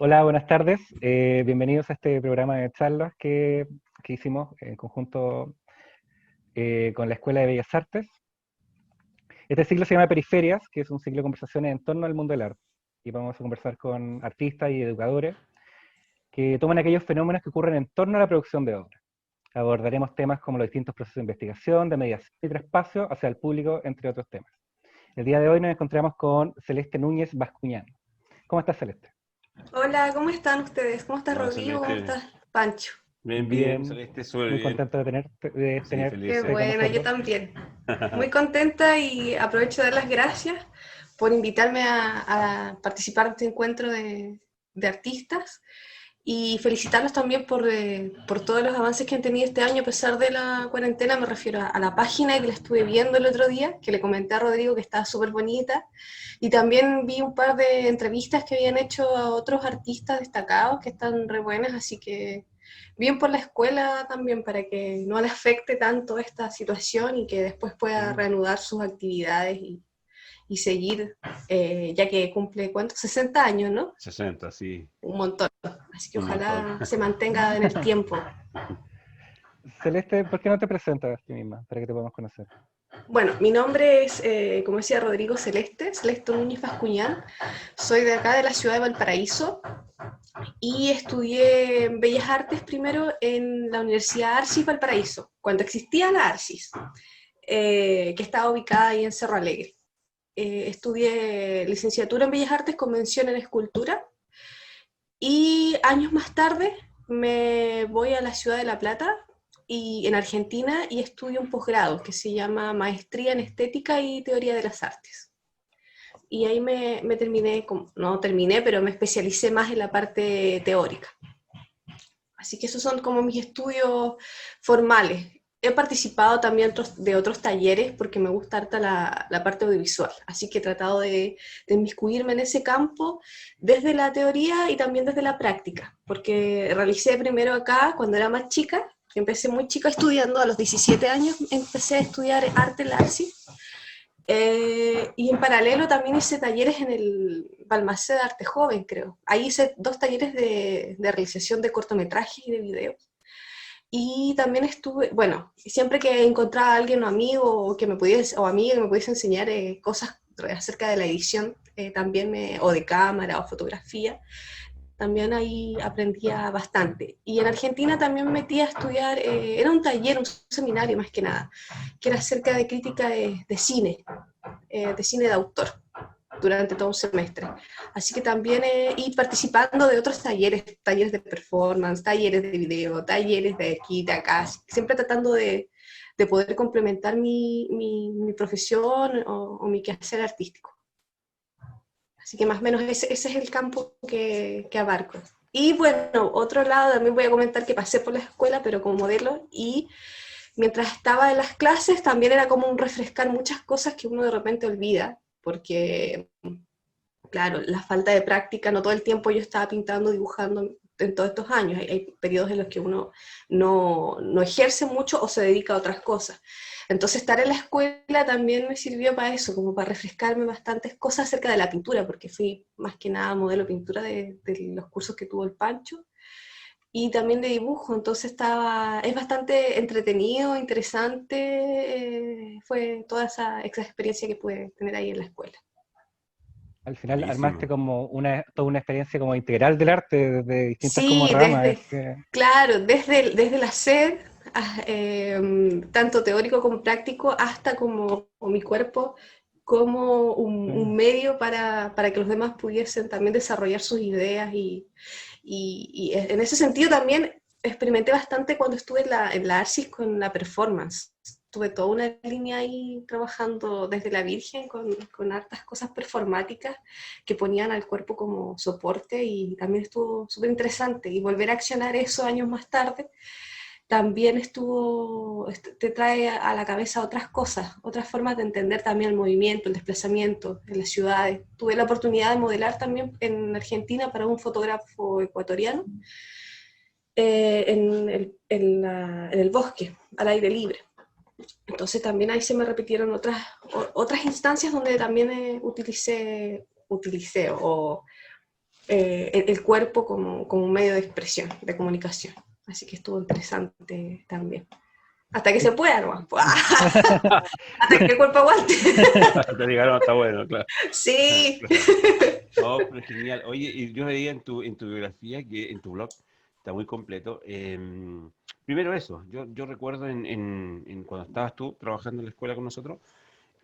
Hola, buenas tardes. Bienvenidos a este programa de charlas que hicimos en conjunto con la Escuela de Bellas Artes. Este ciclo se llama Periferias, que es un ciclo de conversaciones en torno al mundo del arte. Y vamos a conversar con artistas y educadores que toman aquellos fenómenos que ocurren en torno a la producción de obras. Abordaremos temas como los distintos procesos de investigación, de mediación y traspaso hacia el público, entre otros temas. El día de hoy nos encontramos con Celeste Núñez Bascuñán. ¿Cómo estás, Celeste? Hola, ¿cómo están ustedes? ¿Cómo está Hola Rodrigo? ¿Cómo Celeste, está Pancho? bien, bien, Bien, Celeste, súper muy bien. contento de Sí, Qué tenerte con felices. bueno, yo nosotros. también. Muy contenta y aprovecho de dar las gracias por invitarme a participar en este encuentro de artistas y felicitarlos también por todos los avances que han tenido este año a pesar de la cuarentena. Me refiero a la página que la estuve viendo el otro día, que le comenté a Rodrigo que estaba súper bonita, y también vi un par de entrevistas que habían hecho a otros artistas destacados que están re buenas, así que bien por la escuela también para que no le afecte tanto esta situación y que después pueda Mm, reanudar sus actividades y seguir, ya que cumple, ¿cuánto? 60 años, ¿no? 60, sí, Un montón. Así que un montón. ojalá se mantenga en el tiempo. Celeste, ¿por qué no te presentas a ti misma para que te podamos conocer? Bueno, mi nombre es, como decía Rodrigo, Celeste Núñez Bascuñán. Soy de acá, de la ciudad de Valparaíso, y estudié Bellas Artes primero en la Universidad Arcis Valparaíso, cuando existía la Arcis, que estaba ubicada ahí en Cerro Alegre. Estudié licenciatura en Bellas Artes con mención en escultura, y años más tarde me voy a la ciudad de La Plata, y en Argentina, y estudio un posgrado que se llama Maestría en Estética y Teoría de las Artes. Y ahí me terminé, no terminé, pero me especialicé más en la parte teórica. Así que esos son como mis estudios formales. He participado también de otros talleres porque me gusta harta la parte audiovisual, así que he tratado de inmiscuirme en ese campo desde la teoría y también desde la práctica, porque realicé primero acá cuando era más chica, empecé muy chica estudiando, a los 17 años empecé a estudiar arte en la ARSI, y en paralelo también hice talleres en el Balmacé de Arte Joven, creo. Ahí hice dos talleres de realización de cortometrajes y de videos. Y también estuve, bueno, siempre que encontraba a alguien o amigo o, que me pudiese, o amiga que me pudiese enseñar cosas acerca de la edición, o de cámara o fotografía, también ahí aprendía bastante. Y en Argentina también me metí a estudiar, era un taller, un seminario más que nada, que era acerca de crítica de cine de autor durante todo un semestre. Así que también y participando de otros talleres, talleres de performance, talleres de video, talleres de aquí, de acá, siempre tratando de poder complementar mi profesión o mi quehacer artístico. Así que más o menos ese es el campo que abarco. Y bueno, otro lado, también voy a comentar que pasé por la escuela, pero como modelo, y mientras estaba en las clases también era como un refrescar muchas cosas que uno de repente olvida, porque claro, la falta de práctica, no todo el tiempo yo estaba pintando, dibujando en todos estos años, hay periodos en los que uno no ejerce mucho o se dedica a otras cosas. Entonces estar en la escuela también me sirvió para eso, como para refrescarme bastantes cosas acerca de la pintura, porque fui más que nada modelo pintura de los cursos que tuvo el Pancho, y también de dibujo, entonces es bastante entretenido, interesante, fue toda esa experiencia que pude tener ahí en la escuela. Al final armaste buenísimo. como toda una experiencia como integral del arte, desde distintas como Sí, ramas. claro, desde la sed, tanto teórico como práctico, hasta como mi cuerpo, como un medio para que los demás pudiesen también desarrollar sus ideas y en ese sentido también experimenté bastante cuando estuve en la Arcis con la performance. Tuve toda una línea ahí trabajando desde la Virgen con hartas cosas performáticas que ponían al cuerpo como soporte, y también estuvo súper interesante. Y volver a accionar eso años más tarde también te trae a la cabeza otras cosas, otras formas de entender también el movimiento, el desplazamiento en las ciudades. Tuve la oportunidad de modelar también en Argentina para un fotógrafo ecuatoriano, en el bosque, al aire libre. Entonces también ahí se me repitieron otras instancias donde también utilicé o el cuerpo como un medio de expresión, de comunicación. Así que estuvo interesante también. Hasta que se pueda, ¿no? Hasta que el cuerpo aguante. Te dijeron, está bueno, claro. Sí. Claro. No, pero genial. Oye, y yo veía en tu biografía, que en tu blog, está muy completo. Primero eso, yo recuerdo en cuando estabas tú trabajando en la escuela con nosotros,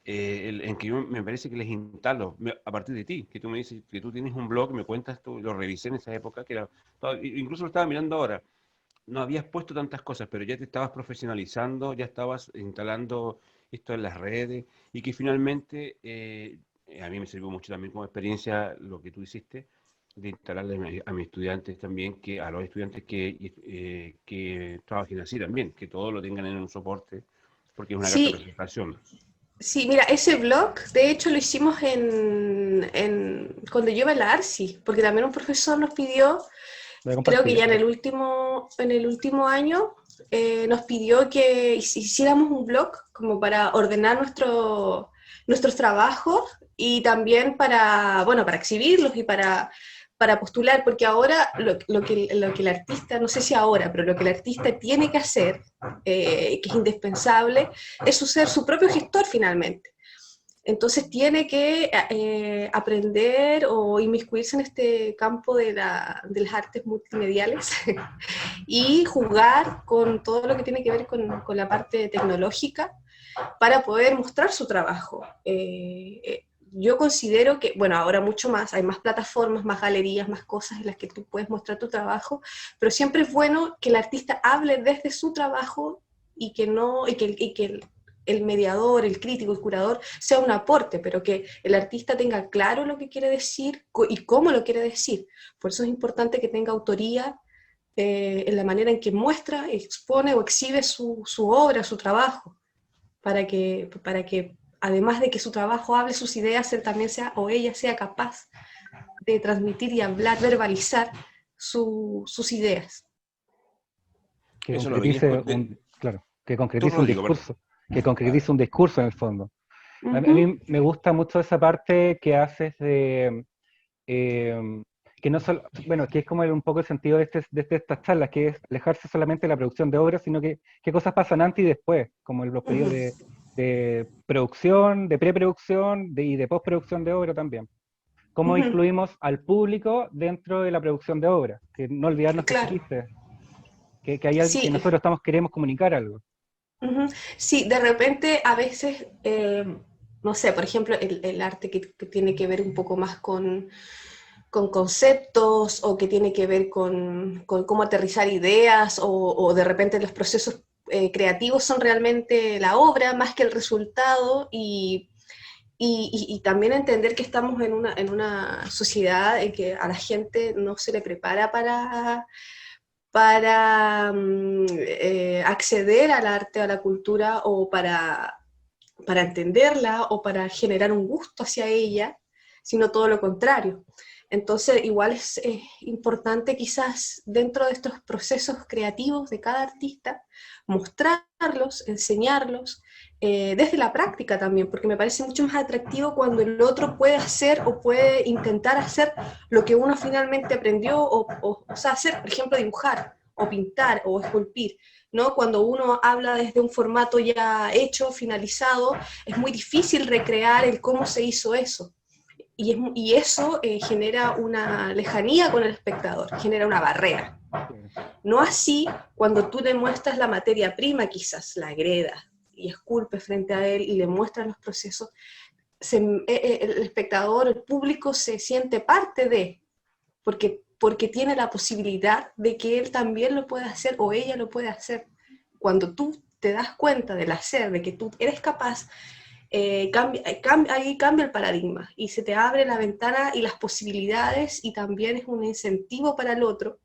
en que yo me parece que les instalo, a partir de ti, que tú me dices que tú tienes un blog, me cuentas, tú, lo revisé en esa época, que era, incluso lo estaba mirando ahora, no habías puesto tantas cosas, pero ya te estabas profesionalizando, ya estabas instalando esto en las redes, y que finalmente a mí me sirvió mucho también como experiencia lo que tú hiciste, de instalarle a mis estudiantes también, que a los estudiantes que trabajen así también, que todo lo tengan en un soporte, porque es una carta de Sí, presentación. sí, mira, ese blog, de hecho, lo hicimos cuando yo iba en la ARSI, porque también un profesor nos pidió, Voy a creo que compartir. ya en el último año, nos pidió que hiciéramos un blog como para ordenar nuestros trabajos y también bueno, para exhibirlos y para postular, porque ahora lo que el artista, no sé si ahora, pero lo que el artista tiene que hacer, que es indispensable, es ser su propio gestor finalmente. Entonces tiene que aprender o inmiscuirse en este campo de las artes multimediales y jugar con todo lo que tiene que ver con la parte tecnológica para poder mostrar su trabajo. Yo considero que, bueno, ahora mucho más, hay más plataformas, más galerías, más cosas en las que tú puedes mostrar tu trabajo, pero siempre es bueno que el artista hable desde su trabajo y que no, y que el mediador, el crítico, el curador sea un aporte, pero que el artista tenga claro lo que quiere decir y cómo lo quiere decir. Por eso es importante que tenga autoría en la manera en que muestra, expone o exhibe su obra, su trabajo, para que además de que su trabajo hable sus ideas, él también sea o ella sea capaz de transmitir y hablar, verbalizar sus ideas. Que Eso lo venía concretice claro, que tú, concretice un Rodrigo, perdón. discurso, que concretice un discurso en el fondo. A Uh-huh. mí me gusta mucho esa parte que haces de, eh, que no solo, bueno, que es como un poco el sentido de estas charlas, que es alejarse solamente de la producción de obras, sino que qué cosas pasan antes y después, como en los periodos Uh-huh. de producción, de preproducción y de postproducción de obra también. Cómo Uh-huh. incluimos al público dentro de la producción de obra, que no olvidarnos que Claro, existe, que hay alguien, que sí. nosotros queremos comunicar algo. Uh-huh. Sí, de repente a veces, no sé, por ejemplo, el arte que tiene que ver un poco más con conceptos o que tiene que ver con cómo aterrizar ideas o de repente los procesos creativos son realmente la obra más que el resultado y también entender que estamos en una sociedad en que a la gente no se le prepara para acceder al arte, a la cultura o para entenderla o para generar un gusto hacia ella, sino todo lo contrario. Entonces, igual es importante quizás dentro de estos procesos creativos de cada artista, mostrarlos, enseñarlos, desde la práctica también, porque me parece mucho más atractivo cuando el otro puede hacer o puede intentar hacer lo que uno finalmente aprendió, o sea, hacer, por ejemplo, dibujar, o pintar, o esculpir, ¿no? Cuando uno habla desde un formato ya hecho, finalizado, es muy difícil recrear el cómo se hizo eso. Y eso genera una lejanía con el espectador, genera una barrera. No así cuando tú le muestras la materia prima, quizás la agreda y esculpe frente a él y le muestras los procesos, el espectador, el público se siente parte de, porque tiene la posibilidad de que él también lo pueda hacer o ella lo puede hacer. Cuando tú te das cuenta del hacer, de que tú eres capaz, ahí cambia el paradigma y se te abre la ventana y las posibilidades y también es un incentivo para el otro,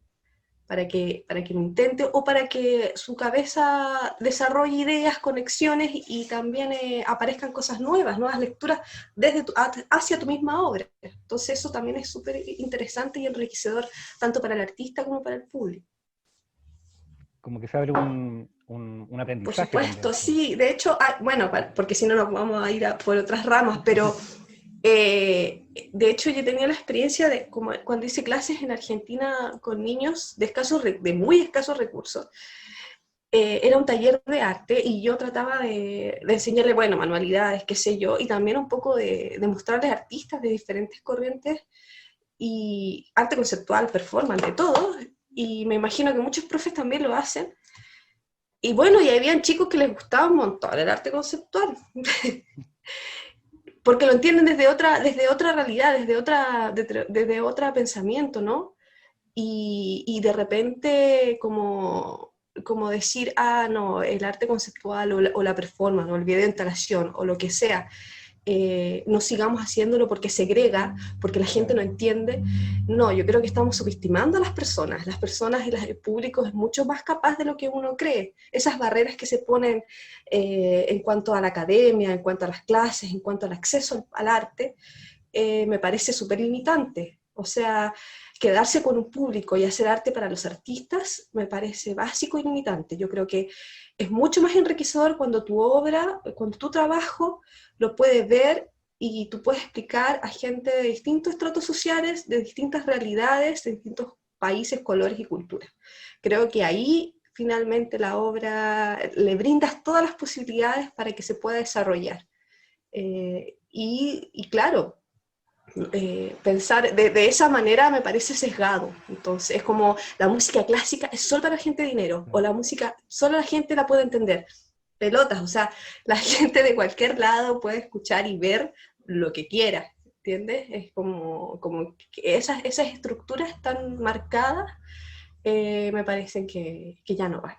para que lo intente o para que su cabeza desarrolle ideas, conexiones y también aparezcan cosas nuevas, nuevas lecturas hacia tu misma obra. Entonces eso también es súper interesante y enriquecedor tanto para el artista como para el público. Como que se abre un Por aprendizaje también. supuesto, sí. De hecho, bueno, porque si no nos vamos a ir por otras ramas, pero De hecho, yo tenía la experiencia de como cuando hice clases en Argentina con niños de muy escasos recursos. Era un taller de arte y yo trataba de enseñarle, bueno, manualidades, qué sé yo, y también un poco de mostrarles artistas de diferentes corrientes y arte conceptual, performance, de todo. Y me imagino que muchos profes también lo hacen. Y bueno, y habían chicos que les gustaba un montón el arte conceptual. Porque lo entienden desde otra realidad, desde otro pensamiento, ¿no? Y de repente como decir, ah, no, el arte conceptual o la performance o el video de instalación o lo que sea, no sigamos haciéndolo porque segrega, porque la gente no entiende. No, yo creo que estamos subestimando a las personas y el público es mucho más capaz de lo que uno cree. Esas barreras que se ponen en cuanto a la academia, en cuanto a las clases, en cuanto al acceso al arte, me parece súper limitante. O sea, quedarse con un público y hacer arte para los artistas me parece básico y limitante. Yo creo que es mucho más enriquecedor cuando tu obra, cuando tu trabajo lo puedes ver y tú puedes explicar a gente de distintos estratos sociales, de distintas realidades, de distintos países, colores y culturas. Creo que ahí finalmente la obra le brindas todas las posibilidades para que se pueda desarrollar. Y claro, pensar de esa manera me parece sesgado. Entonces es como la música clásica es solo para gente de dinero, o la música solo la gente la puede entender. Pelotas, o sea, la gente de cualquier lado puede escuchar y ver lo que quiera, ¿entiendes? Es como que esas estructuras tan marcadas me parecen que ya no van,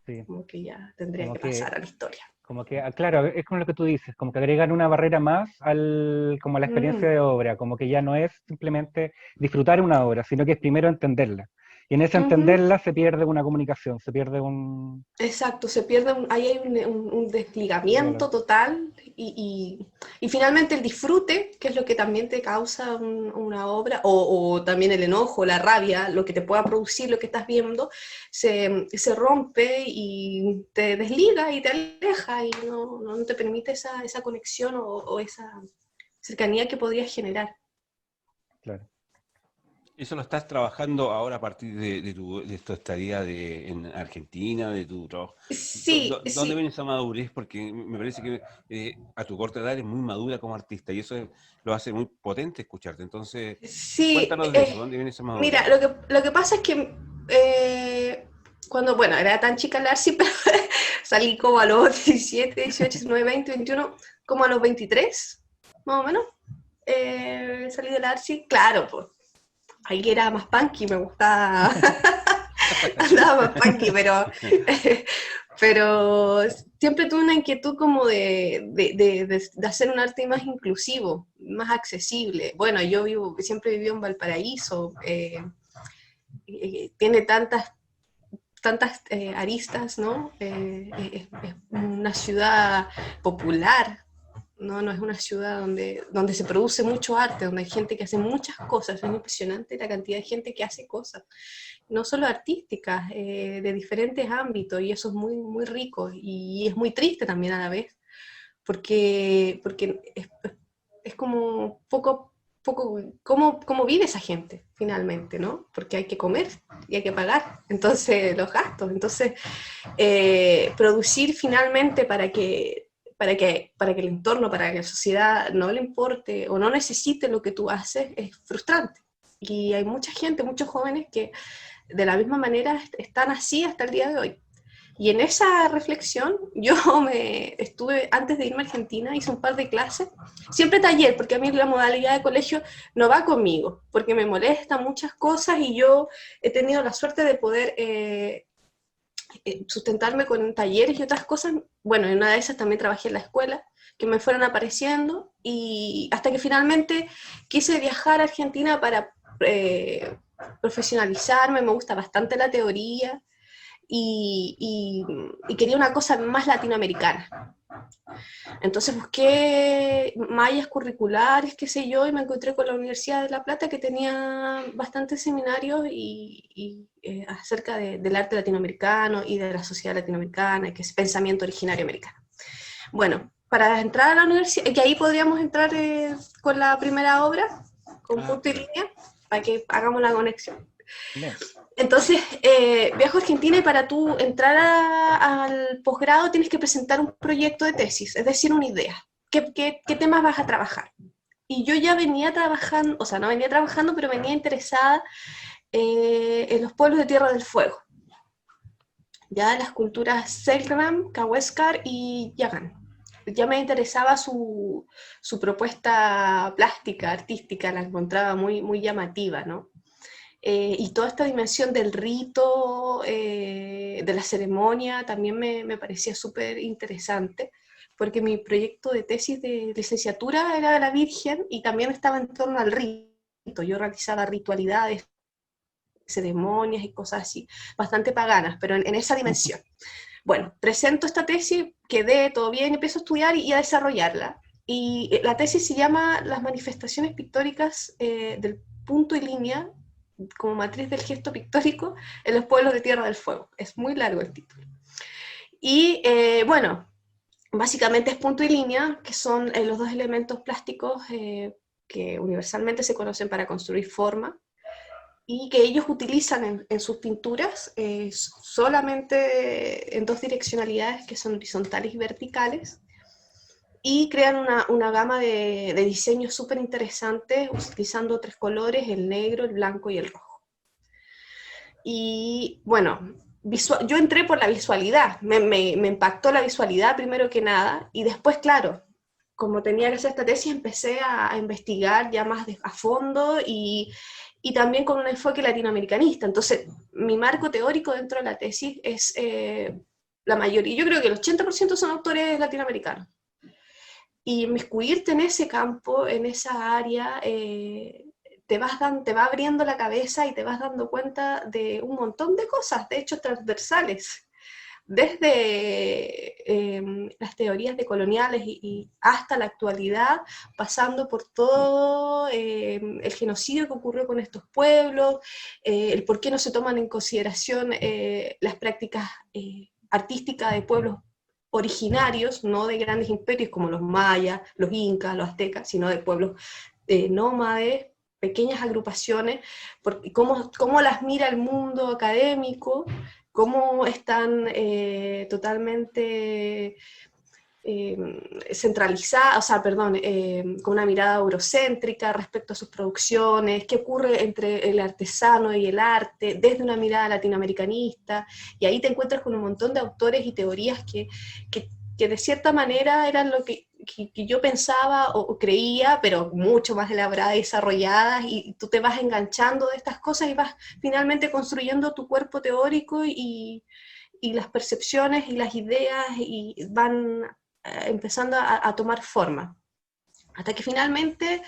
Sí. como que ya tendrían Como que que, pasar a la historia. como que, claro, es como lo que tú dices, como que agregan una barrera más como a la experiencia Mm. de obra, como que ya no es simplemente disfrutar una obra, sino que es primero entenderla. Y en ese Ujú. entenderla se pierde una comunicación, se pierde un... Exacto, se pierde, ahí hay un desligamiento Claro, total y finalmente el disfrute, que es lo que también te causa una obra, o también el enojo, la rabia, lo que te pueda producir lo que estás viendo, se rompe y te desliga y te aleja y no te permite esa conexión o esa cercanía que podrías generar. claro. ¿Eso lo estás trabajando ahora a partir de tu estadía en Argentina, de tu trabajo? Sí, ¿Dónde sí. viene esa madurez? Porque me parece que a tu corta edad eres muy madura como artista y eso lo hace muy potente escucharte. Entonces, Sí, cuéntanos de eso, ¿dónde viene esa madurez? mira, lo que pasa es que cuando, bueno, era tan chica la Arsi, pero salí como a los 17, 18, 19, 20, 21, como a los 23, más o menos, salí de la Arsi, claro, pues, ahí era más punky, me gustaba, andaba más punky, pero siempre tuve una inquietud como de hacer un arte más inclusivo, más accesible. Bueno, siempre viví en Valparaíso, tiene tantas aristas, ¿no? Es una ciudad popular, ¿no? No es una ciudad donde se produce mucho arte, donde hay gente que hace muchas cosas. Es impresionante la cantidad de gente que hace cosas, no solo artísticas, de diferentes ámbitos, y eso es muy, muy rico y es muy triste también a la vez, porque es como cómo vive esa gente finalmente, ¿no? Porque hay que comer y hay que pagar, entonces los gastos. Entonces, producir finalmente para que el entorno, para que la sociedad no le importe o no necesite lo que tú haces es frustrante. Y hay mucha gente, muchos jóvenes que de la misma manera están así hasta el día de hoy. Y en esa reflexión, antes de irme a Argentina, hice un par de clases, siempre taller, porque a mí la modalidad de colegio no va conmigo, porque me molestan muchas cosas y yo he tenido la suerte de poder sustentarme con talleres y otras cosas. Bueno, en una de esas también trabajé en la escuela, que me fueron apareciendo, y hasta que finalmente quise viajar a Argentina para profesionalizarme. Me gusta bastante la teoría y quería una cosa más latinoamericana. Entonces busqué mallas curriculares, qué sé yo, y me encontré con la Universidad de La Plata, que tenía bastantes seminarios acerca del arte latinoamericano y de la sociedad latinoamericana, que es pensamiento originario americano. Bueno, para entrar a la universidad, que ahí podríamos entrar con la primera obra, con punto y línea, para que hagamos la conexión. Bien. Entonces, viajo a Argentina y para tú entrar al posgrado tienes que presentar un proyecto de tesis, es decir, una idea. ¿Qué temas vas a trabajar? Y yo ya venía trabajando, o sea, no venía trabajando, pero venía interesada en los pueblos de Tierra del Fuego. Ya las culturas Selknam, Kaweskar y Yagan. Ya me interesaba su propuesta plástica, artística, la encontraba muy, muy llamativa, ¿no? Y toda esta dimensión del rito, de la ceremonia, también me parecía súper interesante, porque mi proyecto de tesis de licenciatura era de la Virgen y también estaba en torno al rito. Yo realizaba ritualidades, ceremonias y cosas así, bastante paganas, pero en esa dimensión. Bueno, presento esta tesis, quedé todo bien, empiezo a estudiar y a desarrollarla. Y la tesis se llama Las manifestaciones pictóricas del punto y línea como matriz del gesto pictórico en los pueblos de Tierra del Fuego. Es muy largo el título. Y bueno, básicamente es punto y línea, que son los dos elementos plásticos que universalmente se conocen para construir forma, y que ellos utilizan en sus pinturas solamente en dos direccionalidades, que son horizontales y verticales, y crean una gama de diseños súper interesantes utilizando tres colores, el negro, el blanco y el rojo. Y bueno, yo entré por la visualidad, me impactó la visualidad primero que nada, y después, claro, como tenía que hacer esta tesis, empecé a investigar ya más a fondo y también con un enfoque latinoamericanista. Entonces, mi marco teórico dentro de la tesis es la mayoría, yo creo que el 80% son autores latinoamericanos. Y inmiscuirte en ese campo, en esa área, te va abriendo la cabeza y te vas dando cuenta de un montón de cosas, de hecho transversales, desde las teorías decoloniales y hasta la actualidad, pasando por todo el genocidio que ocurrió con estos pueblos, el por qué no se toman en consideración las prácticas artísticas de pueblos originarios, no de grandes imperios como los mayas, los incas, los aztecas, sino de pueblos nómades, pequeñas agrupaciones, porque cómo las mira el mundo académico, cómo están totalmente centralizadas, o sea, perdón, con una mirada eurocéntrica respecto a sus producciones, qué ocurre entre el artesano y el arte, desde una mirada latinoamericanista, y ahí te encuentras con un montón de autores y teorías que de cierta manera eran lo que yo pensaba o creía, pero mucho más elaboradas y desarrolladas, y tú te vas enganchando de estas cosas y vas finalmente construyendo tu cuerpo teórico y las percepciones y las ideas y van empezando a tomar forma. Hasta que finalmente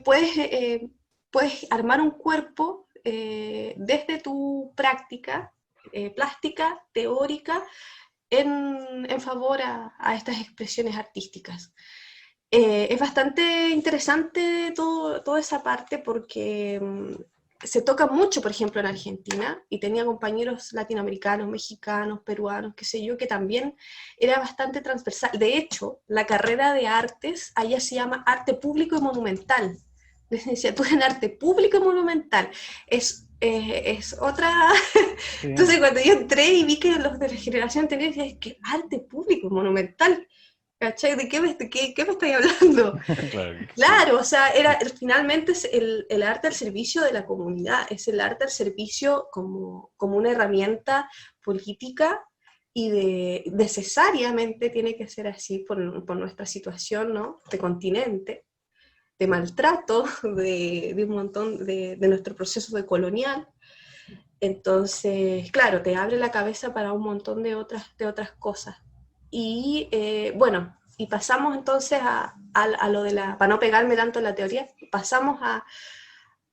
puedes armar un cuerpo desde tu práctica plástica, teórica, en favor a estas expresiones artísticas. Es bastante interesante toda esa parte porque se toca mucho, por ejemplo, en Argentina, y tenía compañeros latinoamericanos, mexicanos, peruanos, qué sé yo, que también era bastante transversal. De hecho, la carrera de artes allá se llama Arte Público y Monumental, licenciatura en Arte Público y Monumental. Es otra... Sí. Entonces cuando yo entré y vi que los de la generación anterior, decía, es que arte público, monumental, ¿cachai? ¿De qué me estoy hablando? Claro, o sea, finalmente es el arte al servicio de la comunidad, es el arte al servicio como una herramienta política y necesariamente tiene que ser así por nuestra situación, ¿no? De continente, de maltrato, de un montón de nuestro proceso de colonial. Entonces, claro, te abre la cabeza para un montón de otras cosas. Y bueno, y pasamos entonces a lo de para no pegarme tanto en la teoría, pasamos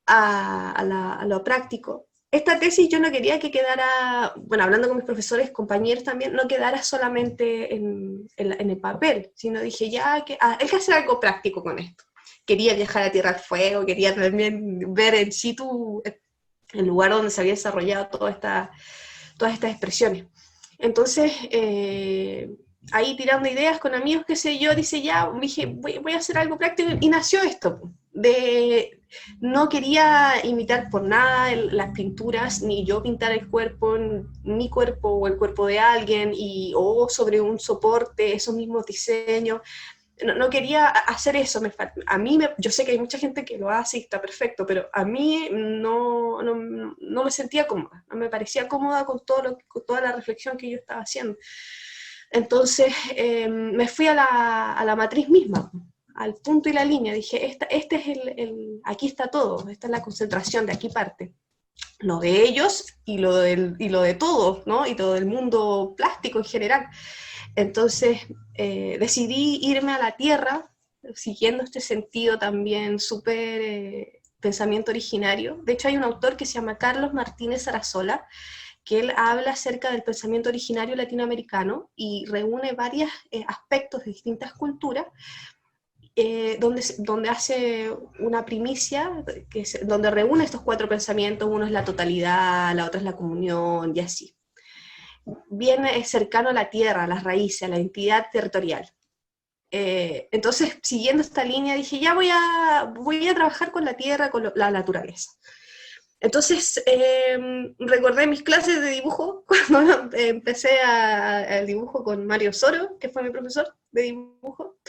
a lo práctico. Esta tesis yo no quería que quedara, bueno, hablando con mis profesores, compañeros también, no quedara solamente en el papel, sino dije, hay que hacer algo práctico con esto. Quería viajar a Tierra del Fuego, quería también ver en situ el lugar donde se había desarrollado todas estas expresiones. Entonces, ahí tirando ideas con amigos, qué sé yo, dice ya, dije, voy a hacer algo práctico, y nació esto, no quería imitar por nada las pinturas, ni yo pintar el cuerpo, mi cuerpo o el cuerpo de alguien, o sobre un soporte, esos mismos diseños. No quería hacer eso. Yo sé que hay mucha gente que lo hace y está perfecto, pero a mí no me sentía cómoda, no me parecía cómoda con toda la reflexión que yo estaba haciendo. Entonces me fui a la matriz misma, al punto y la línea. Dije, aquí está todo, esta es la concentración, de aquí parte. Lo de ellos y lo de todos, ¿no? Y todo el mundo plástico en general. Entonces decidí irme a la tierra, siguiendo este sentido también súper pensamiento originario. De hecho, hay un autor que se llama Carlos Martínez Sarasola, que él habla acerca del pensamiento originario latinoamericano y reúne varios aspectos de distintas culturas, donde hace una primicia, donde reúne estos 4 pensamientos. Uno es la totalidad, la otra es la comunión, y así. Bien cercano a la tierra, a las raíces, a la identidad territorial. Entonces, siguiendo esta línea, dije, ya voy a trabajar con la tierra, con la naturaleza. Entonces, recordé mis clases de dibujo, cuando empecé el dibujo con Mario Soro, que fue mi profesor de dibujo,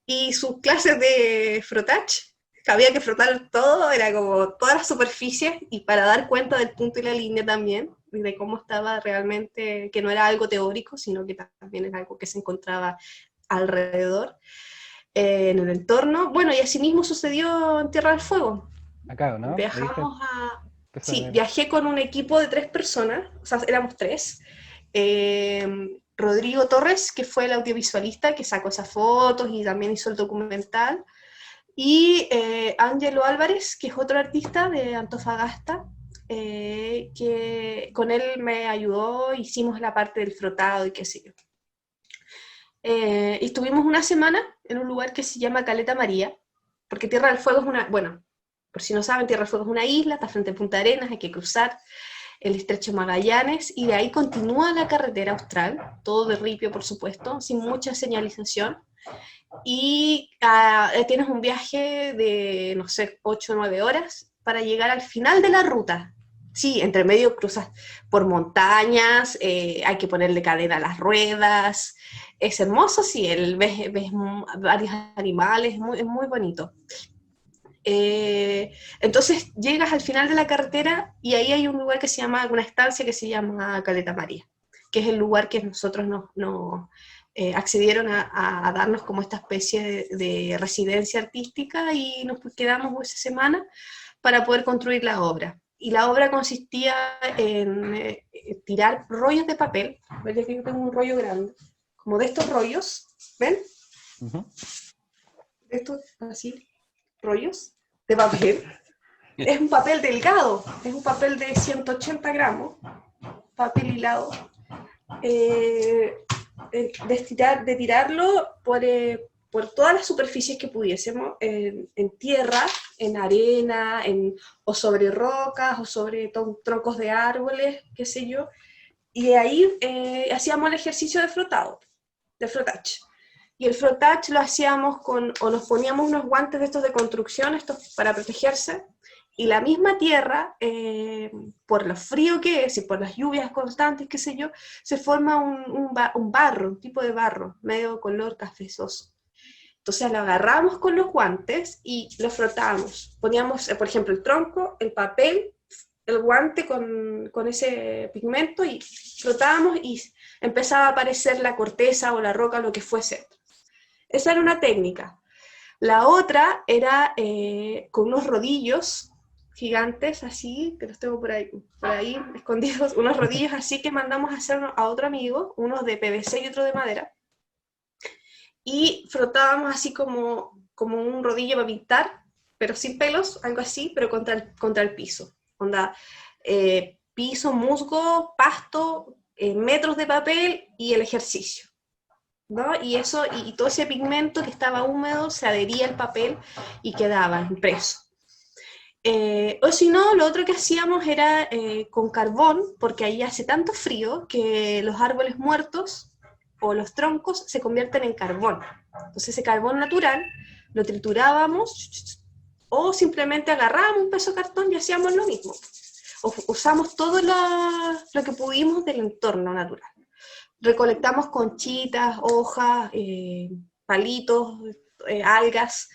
y sus clases de frottage, que había que frotar todo, era como todas las superficies, y para dar cuenta del punto y la línea también, de cómo estaba realmente, que no era algo teórico, sino que también era algo que se encontraba alrededor, en el entorno. Bueno, y así mismo sucedió en Tierra del Fuego. Acá, ¿no? Viajamos a... Sí, viajé con un equipo de 3 personas, o sea, éramos 3. Rodrigo Torres, que fue el audiovisualista que sacó esas fotos y también hizo el documental, y Ángelo Álvarez, que es otro artista de Antofagasta, que con él me ayudó, hicimos la parte del frotado y qué sé yo. Y estuvimos una semana en un lugar que se llama Caleta María, porque Tierra del Fuego es bueno, por si no saben, Tierra del Fuego es una isla, está frente a Punta Arenas, hay que cruzar el estrecho Magallanes, y de ahí continúa la carretera austral, todo de ripio, por supuesto, sin mucha señalización, y tienes un viaje de, no sé, 8 o 9 horas para llegar al final de la ruta. Sí, entre medio cruzas por montañas, hay que ponerle cadena a las ruedas, es hermoso, sí, ves varios animales, es muy bonito. Entonces llegas al final de la carretera y ahí hay un lugar que se llama, una estancia que se llama Caleta María, que es el lugar que nosotros nos accedieron a darnos como esta especie de residencia artística, y nos quedamos esa semana para poder construir la obra. Y la obra consistía en tirar rollos de papel. ¿Ves? Aquí yo tengo un rollo grande, como de estos rollos, ¿ven? Uh-huh. Estos así, rollos de papel. Es un papel delgado, es un papel de 180 gramos, papel hilado, de tirarlo por todas las superficies que pudiésemos, en tierra, en arena, o sobre rocas, o sobre troncos de árboles, qué sé yo, y de ahí hacíamos el ejercicio de frotado, de frottage. Y el frottage lo hacíamos o nos poníamos unos guantes de estos de construcción, estos para protegerse, y la misma tierra, por lo frío que es y por las lluvias constantes, qué sé yo, se forma un barro, un tipo de barro, medio color cafezoso. Entonces lo agarramos con los guantes y lo frotamos. Poníamos, por ejemplo, el tronco, el papel, el guante con ese pigmento, y frotábamos y empezaba a aparecer la corteza o la roca, lo que fuese. Esa era una técnica. La otra era con unos rodillos gigantes así, que los tengo por ahí escondidos, unos rodillos así que mandamos a hacer a otro amigo, unos de PVC y otro de madera, y frotábamos así como un rodillo para pintar, pero sin pelos, algo así, pero contra el piso. Onda, piso, musgo, pasto, metros de papel y el ejercicio, ¿no? Y eso, y todo ese pigmento que estaba húmedo se adhería al papel y quedaba impreso. O si no, lo otro que hacíamos era con carbón, porque ahí hace tanto frío que los árboles muertos o los troncos se convierten en carbón. Entonces ese carbón natural lo triturábamos o simplemente agarrábamos un pedazo de cartón y hacíamos lo mismo. Usamos todo lo que pudimos del entorno natural. Recolectamos conchitas, hojas, palitos, algas,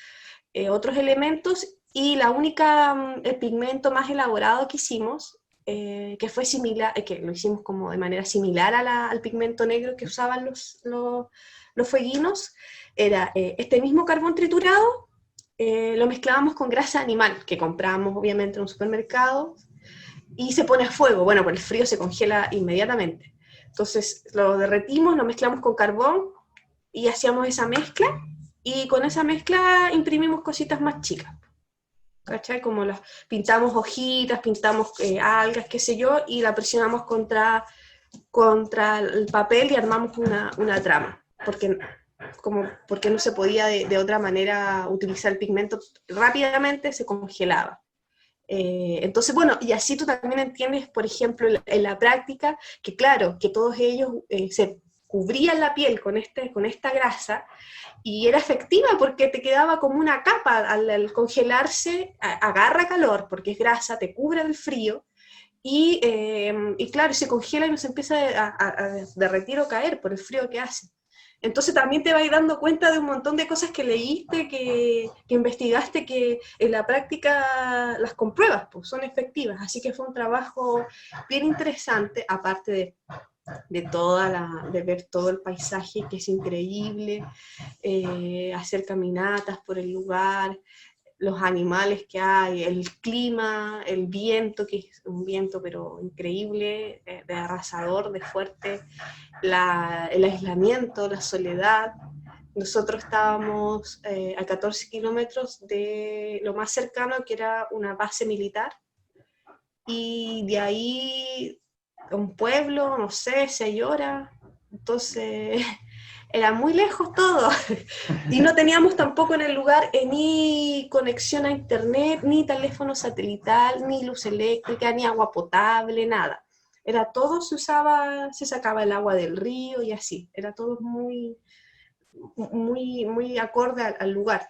otros elementos, y el pigmento más elaborado que hicimos, que fue similar, que lo hicimos como de manera similar al pigmento negro que usaban los fueguinos, era este mismo carbón triturado, lo mezclábamos con grasa animal, que comprábamos obviamente en un supermercado, y se pone a fuego. Bueno, por el frío se congela inmediatamente. Entonces lo derretimos, lo mezclamos con carbón, y hacíamos esa mezcla, y con esa mezcla imprimimos cositas más chicas. ¿Cachai? Como pintamos hojitas, pintamos algas, qué sé yo, y la presionamos contra el papel y armamos una trama, porque no se podía de otra manera utilizar el pigmento, rápidamente se congelaba. Entonces, bueno, y así tú también entiendes, por ejemplo, en la práctica, que claro, que todos ellos se cubrían la piel con esta grasa, y era efectiva porque te quedaba como una capa al congelarse, agarra calor porque es grasa, te cubre el frío, y claro, se congela y no se empieza a derretir o caer por el frío que hace. Entonces también te vas dando cuenta de un montón de cosas que leíste, que investigaste, que en la práctica las compruebas, pues son efectivas. Así que fue un trabajo bien interesante, aparte de ver todo el paisaje, que es increíble, hacer caminatas por el lugar, los animales que hay, el clima, el viento, que es un viento pero increíble, de arrasador, de fuerte, el aislamiento, la soledad. Nosotros estábamos a 14 kilómetros de lo más cercano, que era una base militar, y de ahí un pueblo, no sé, 6 horas, entonces era muy lejos todo, y no teníamos tampoco en el lugar ni conexión a internet, ni teléfono satelital, ni luz eléctrica, ni agua potable, nada. Era todo, se sacaba el agua del río y así, era todo muy, muy, muy acorde al lugar,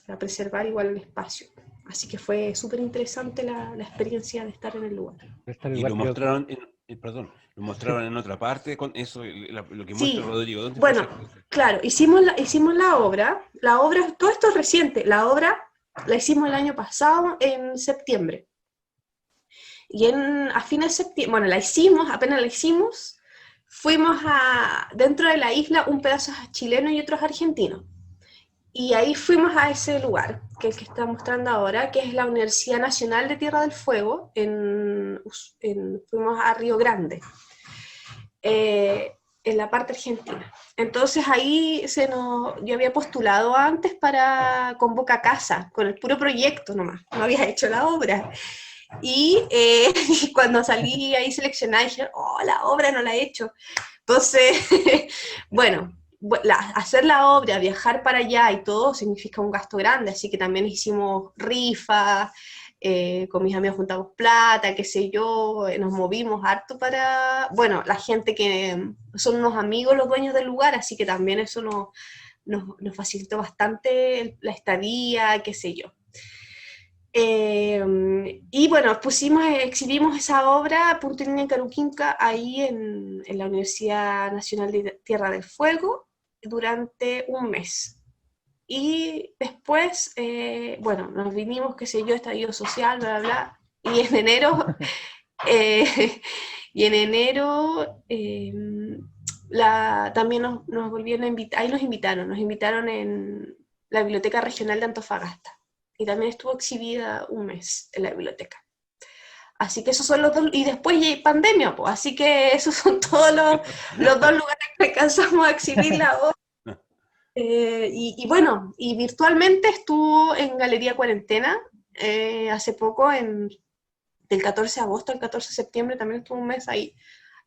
para preservar igual el espacio. Así que fue súper interesante la experiencia de estar en el lugar. Y lo mostraron, perdón, lo mostraron en otra parte, con eso, lo que muestra Sí, Rodrigo. ¿Dónde fue bueno, eso? claro, hicimos la obra, todo esto es reciente, la obra la hicimos el año pasado, en septiembre. Y a fines de septiembre, bueno, apenas la hicimos, fuimos dentro de la isla, un pedazo es chileno y otro es argentino. Y ahí fuimos a ese lugar, que es el que está mostrando ahora, que es la Universidad Nacional de Tierra del Fuego, fuimos a Río Grande, en la parte argentina. Entonces ahí yo había postulado antes con Boca Casa, con el puro proyecto nomás, no había hecho la obra. Y cuando salí ahí seleccionada, dije, oh, la obra no la he hecho. Entonces, bueno, hacer la obra, viajar para allá y todo significa un gasto grande, así que también hicimos rifas, con mis amigos juntamos plata, qué sé yo, nos movimos harto bueno, la gente que son unos amigos los dueños del lugar, así que también eso nos facilitó bastante la estadía, qué sé yo. Y bueno, exhibimos esa obra, Punta en Caruquinca, ahí en la Universidad Nacional de Tierra del Fuego, durante un mes. Y después, bueno, nos vinimos, qué sé yo, estallido social, bla, bla, bla, y en enero, eh, también nos volvieron a invitar, ahí nos invitaron en la Biblioteca Regional de Antofagasta, y también estuvo exhibida un mes en la biblioteca. Así que esos son los dos, y después ya hay pandemia, pues, así que esos son todos los dos lugares que alcanzamos a exhibir la obra. Y bueno, y virtualmente estuvo en Galería Cuarentena hace poco, del 14 de agosto al 14 de septiembre, también estuvo un mes ahí.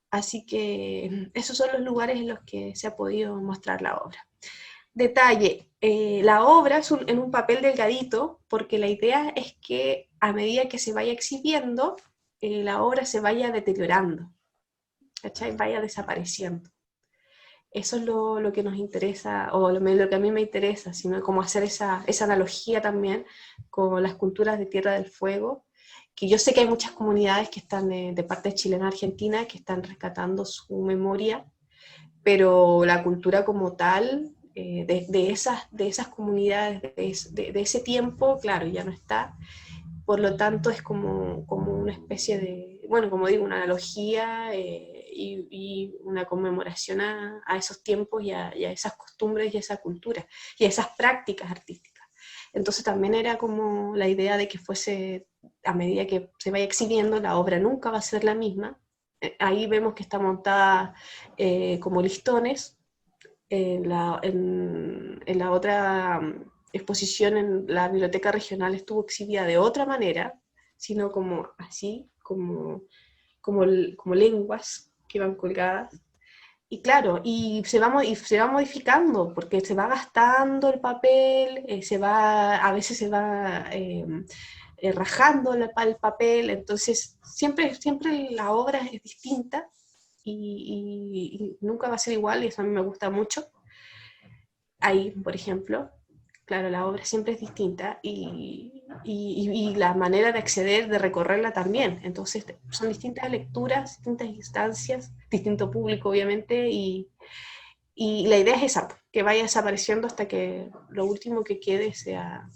Así que esos son los lugares en los que se ha podido mostrar la obra. Detalle, la obra es en un papel delgadito, porque la idea es que a medida que se vaya exhibiendo, la obra se vaya deteriorando, ¿cachai? Vaya desapareciendo. Eso es lo que nos interesa, o lo que a mí me interesa, sino como hacer esa analogía también con las culturas de Tierra del Fuego, que yo sé que hay muchas comunidades que están de parte chilena argentina que están rescatando su memoria, pero la cultura como tal, de esas comunidades, de ese tiempo, claro, ya no está. Por lo tanto, es como una especie de, bueno, como digo, una analogía y una conmemoración a esos tiempos y a esas costumbres y a esa cultura y a esas prácticas artísticas. Entonces también era como la idea de que fuese, a medida que se vaya exhibiendo, la obra nunca va a ser la misma. Ahí vemos que está montada como listones. En la otra exposición en la biblioteca regional estuvo exhibida de otra manera, sino como así, como lenguas que van colgadas. Y claro, y se va modificando, porque se va gastando el papel, a veces se va rajando el papel, entonces siempre la obra es distinta y nunca va a ser igual, y eso a mí me gusta mucho. Ahí, por ejemplo, claro, la obra siempre es distinta y la manera de acceder, de recorrerla también. Entonces, son distintas lecturas, distintas instancias, distinto público, obviamente, y la idea es esa, que vaya desapareciendo hasta que lo último que quede sea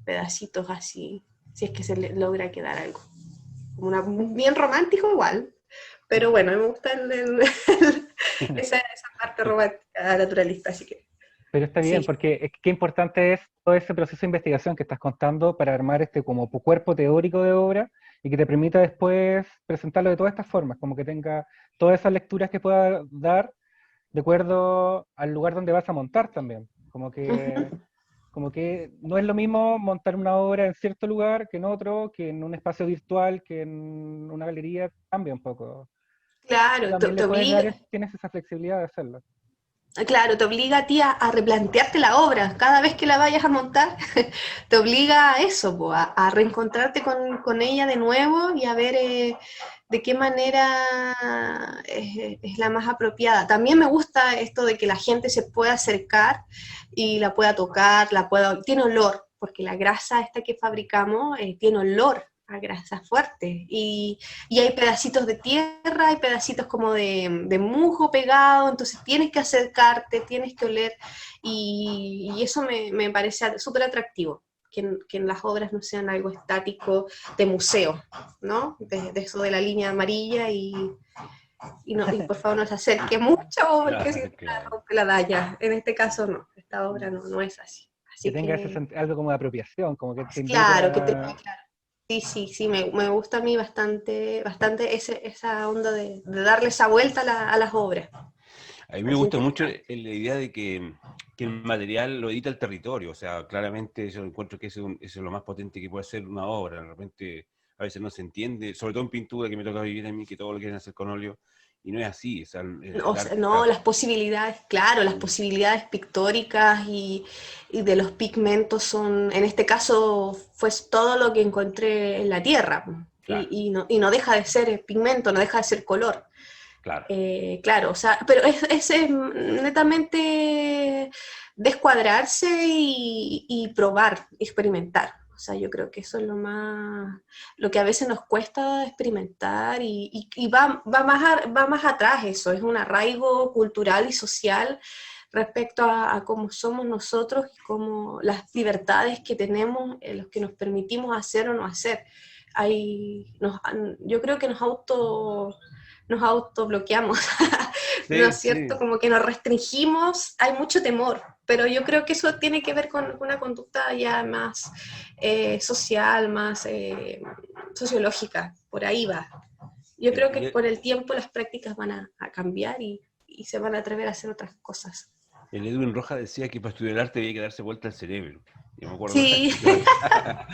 pedacitos así, si es que se le logra quedar algo. Bien romántico igual, pero bueno, me gusta esa parte romántica naturalista, así que Pero está bien, sí. porque es que qué importante es todo ese proceso de investigación que estás contando para armar este como cuerpo teórico de obra y que te permita después presentarlo de todas estas formas, como que tenga todas esas lecturas que pueda dar de acuerdo al lugar donde vas a montar también. Como que no es lo mismo montar una obra en cierto lugar que en otro, que en un espacio virtual, que en una galería, cambia un poco. Tú Claro, también te le puedes obliga, dar, tienes esa flexibilidad de hacerlo. claro, te obliga a ti a replantearte la obra. Cada vez que la vayas a montar, te obliga a eso, po, a reencontrarte con ella de nuevo y a ver de qué manera es la más apropiada. También me gusta esto de que la gente se pueda acercar y la pueda tocar, tiene olor, porque la grasa esta que fabricamos tiene olor a grasa fuerte y hay pedacitos de tierra, hay pedacitos como de musgo pegado, entonces tienes que acercarte, tienes que oler y eso me parece súper atractivo. Que en las obras no sean algo estático de museo, ¿no? De eso de la línea amarilla y por favor no se acerque mucho porque si Claro, no la claro. rompe la daña. En este caso no, esta obra no es así. Que Así tenga ese que, algo como de apropiación, como que te invite claro, a... sí, me gusta a mí bastante esa onda de darle esa vuelta a las obras. A mí me Es gusta mucho interesante. la idea de que el material lo edita el territorio, o sea, claramente yo encuentro que eso es lo más potente que puede hacer una obra, de repente a veces no se entiende, sobre todo en pintura que me toca vivir a mí, que todo lo quieren hacer con óleo, y no es así, o sea, el O sea, arte no, está... las posibilidades, claro, las posibilidades pictóricas y de los pigmentos son, en este caso, fue todo lo que encontré en la tierra. Claro, Y no deja de ser pigmento, no deja de ser color. claro. Claro, o sea, pero es netamente descuadrarse y probar, experimentar. O sea, yo creo que eso es lo que a veces nos cuesta experimentar y va más atrás eso, es un arraigo cultural y social respecto a cómo somos nosotros y cómo las libertades que tenemos, los que nos permitimos hacer o no hacer. Yo creo que nos autobloqueamos, ¿no Sí, es cierto? sí. Como que nos restringimos, hay mucho temor, pero yo creo que eso tiene que ver con una conducta ya más social, más sociológica, por ahí va. Yo El, creo que el- con el tiempo las prácticas van a cambiar y se van a atrever a hacer otras cosas. el Edwin Rojas decía que para estudiar arte había que darse vuelta al cerebro. Yo me acuerdo de Sí, escuchar.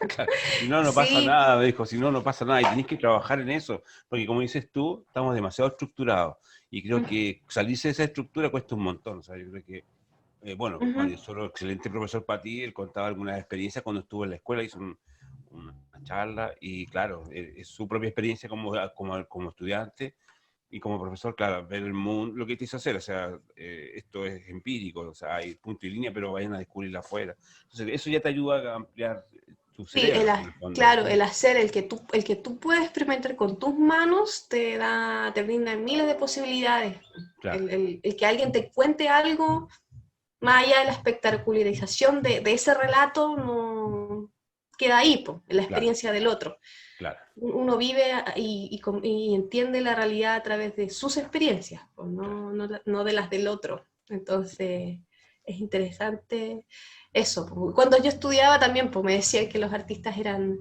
Claro. Si no, no pasa sí, nada, me dijo, si no, no pasa nada. Y tenés que trabajar en eso, porque como dices tú, estamos demasiado estructurados. Y creo que salirse de esa estructura cuesta un montón. O sea, yo creo que, bueno, Mario uh-huh. Soro, excelente profesor para ti, él contaba algunas experiencias cuando estuvo en la escuela, hizo una charla, y claro, es su propia experiencia como estudiante, y como profesor, claro, ver el mundo, lo que te hizo hacer, o sea, esto es empírico, o sea, hay punto y línea, pero vayan a descubrirla afuera. Entonces, eso ya te ayuda a ampliar tu Sí, cerebro, en el fondo. claro, el hacer, el que tú puedes experimentar con tus manos te brinda miles de posibilidades. Claro, El que alguien te cuente algo, más allá de la espectacularización de ese relato, no queda ahí, po, en la claro, experiencia del otro. claro. Uno vive y entiende la realidad a través de sus experiencias, pues, no de las del otro. Entonces, es interesante eso. Pues. Cuando yo estudiaba también, pues me decían que los artistas eran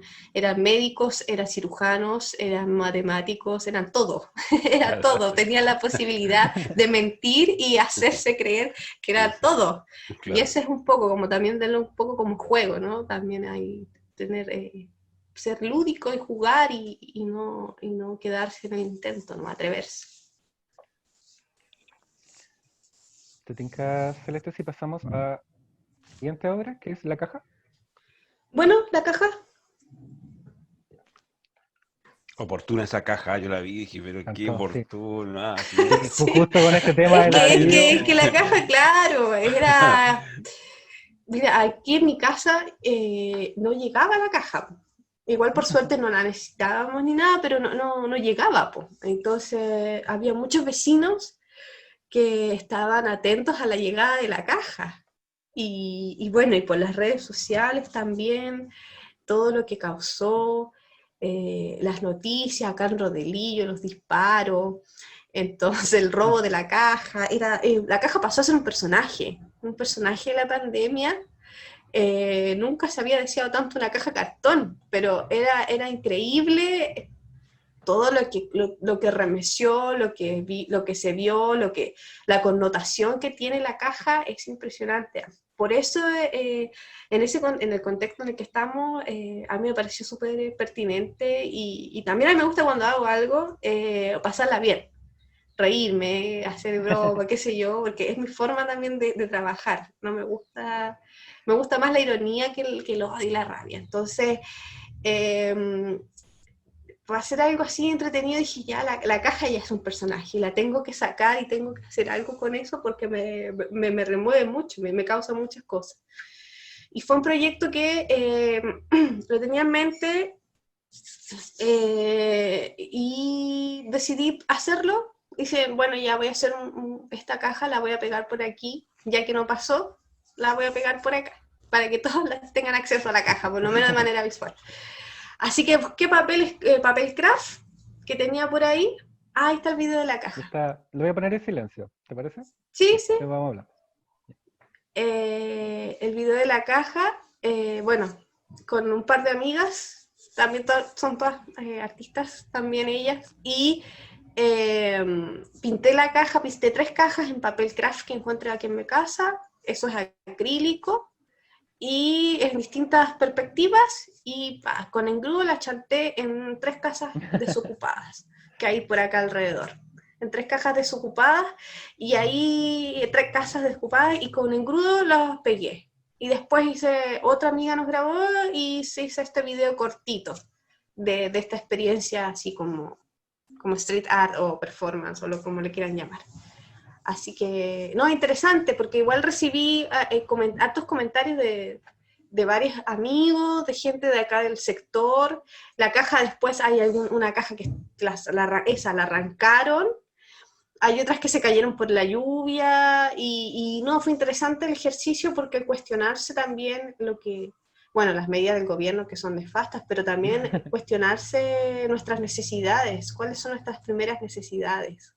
médicos, eran cirujanos, eran matemáticos, eran todo, era Claro, todo. Tenían la posibilidad de mentir y hacerse creer que sí, era sí, todo. Y claro. ese es un poco, como también denlo un poco como juego, ¿no? También hay tener... ser lúdico y jugar y no quedarse en el intento, no atreverse. ¿Te tinca, Celeste, si pasamos a la siguiente obra, que es La Caja? Bueno, la caja. Oportuna esa caja, yo la vi y dije, pero qué Cantó, sí. oportuna, Sí, así. Sí. justo con este tema del estallido. Es que la caja, claro, era... Mira, aquí en mi casa no llegaba la caja. Igual por suerte no la necesitábamos ni nada, pero no llegaba. Po. Entonces había muchos vecinos que estaban atentos a la llegada de la caja. Y bueno, y por las redes sociales también, todo lo que causó, las noticias, acá en Rodelillo, los disparos, entonces el robo de la caja, la caja pasó a ser un personaje de la pandemia. Nunca se había deseado tanto una caja cartón, pero era increíble todo lo que remeció, lo que se vio, la connotación que tiene la caja es impresionante. Por eso, en el contexto en el que estamos, a mí me pareció súper pertinente y también a mí me gusta cuando hago algo, pasarla bien, reírme, hacer broma, qué sé yo, porque es mi forma también de trabajar. No me gusta más la ironía que el odio y la rabia. Entonces, para hacer algo así entretenido, dije, ya, la caja ya es un personaje, y la tengo que sacar y tengo que hacer algo con eso porque me remueve mucho, me causa muchas cosas. Y fue un proyecto que lo tenía en mente y decidí hacerlo. Dije, bueno, ya voy a hacer esta caja, la voy a pegar por aquí, ya que no pasó, la voy a pegar por acá, para que todos tengan acceso a la caja, por lo menos de manera visual. Así que busqué papel craft que tenía por ahí. Ah, ahí está el video de la caja. Lo voy a poner en silencio, ¿te parece? Sí, sí. Te vamos a hablar. El video de la caja, bueno, con un par de amigas, también son todas artistas, también ellas, y pinté la caja, pinté 3 cajas en papel craft que encuentré aquí en mi casa, eso es acrílico, y en distintas perspectivas, y con engrudo la chanté en 3 casas desocupadas que hay por acá alrededor. En 3 cajas desocupadas, y ahí 3 casas desocupadas, y con engrudo las pegué. Y después otra amiga nos grabó y se hizo este video cortito de esta experiencia así como street art o performance o como le quieran llamar. Así que, no, interesante, porque igual recibí hartos comentarios de varios amigos, de gente de acá del sector. La caja después hay una caja que esa la arrancaron, hay otras que se cayeron por la lluvia, y no, fue interesante el ejercicio porque cuestionarse también bueno, las medidas del gobierno que son nefastas, pero también cuestionarse nuestras necesidades, cuáles son nuestras primeras necesidades.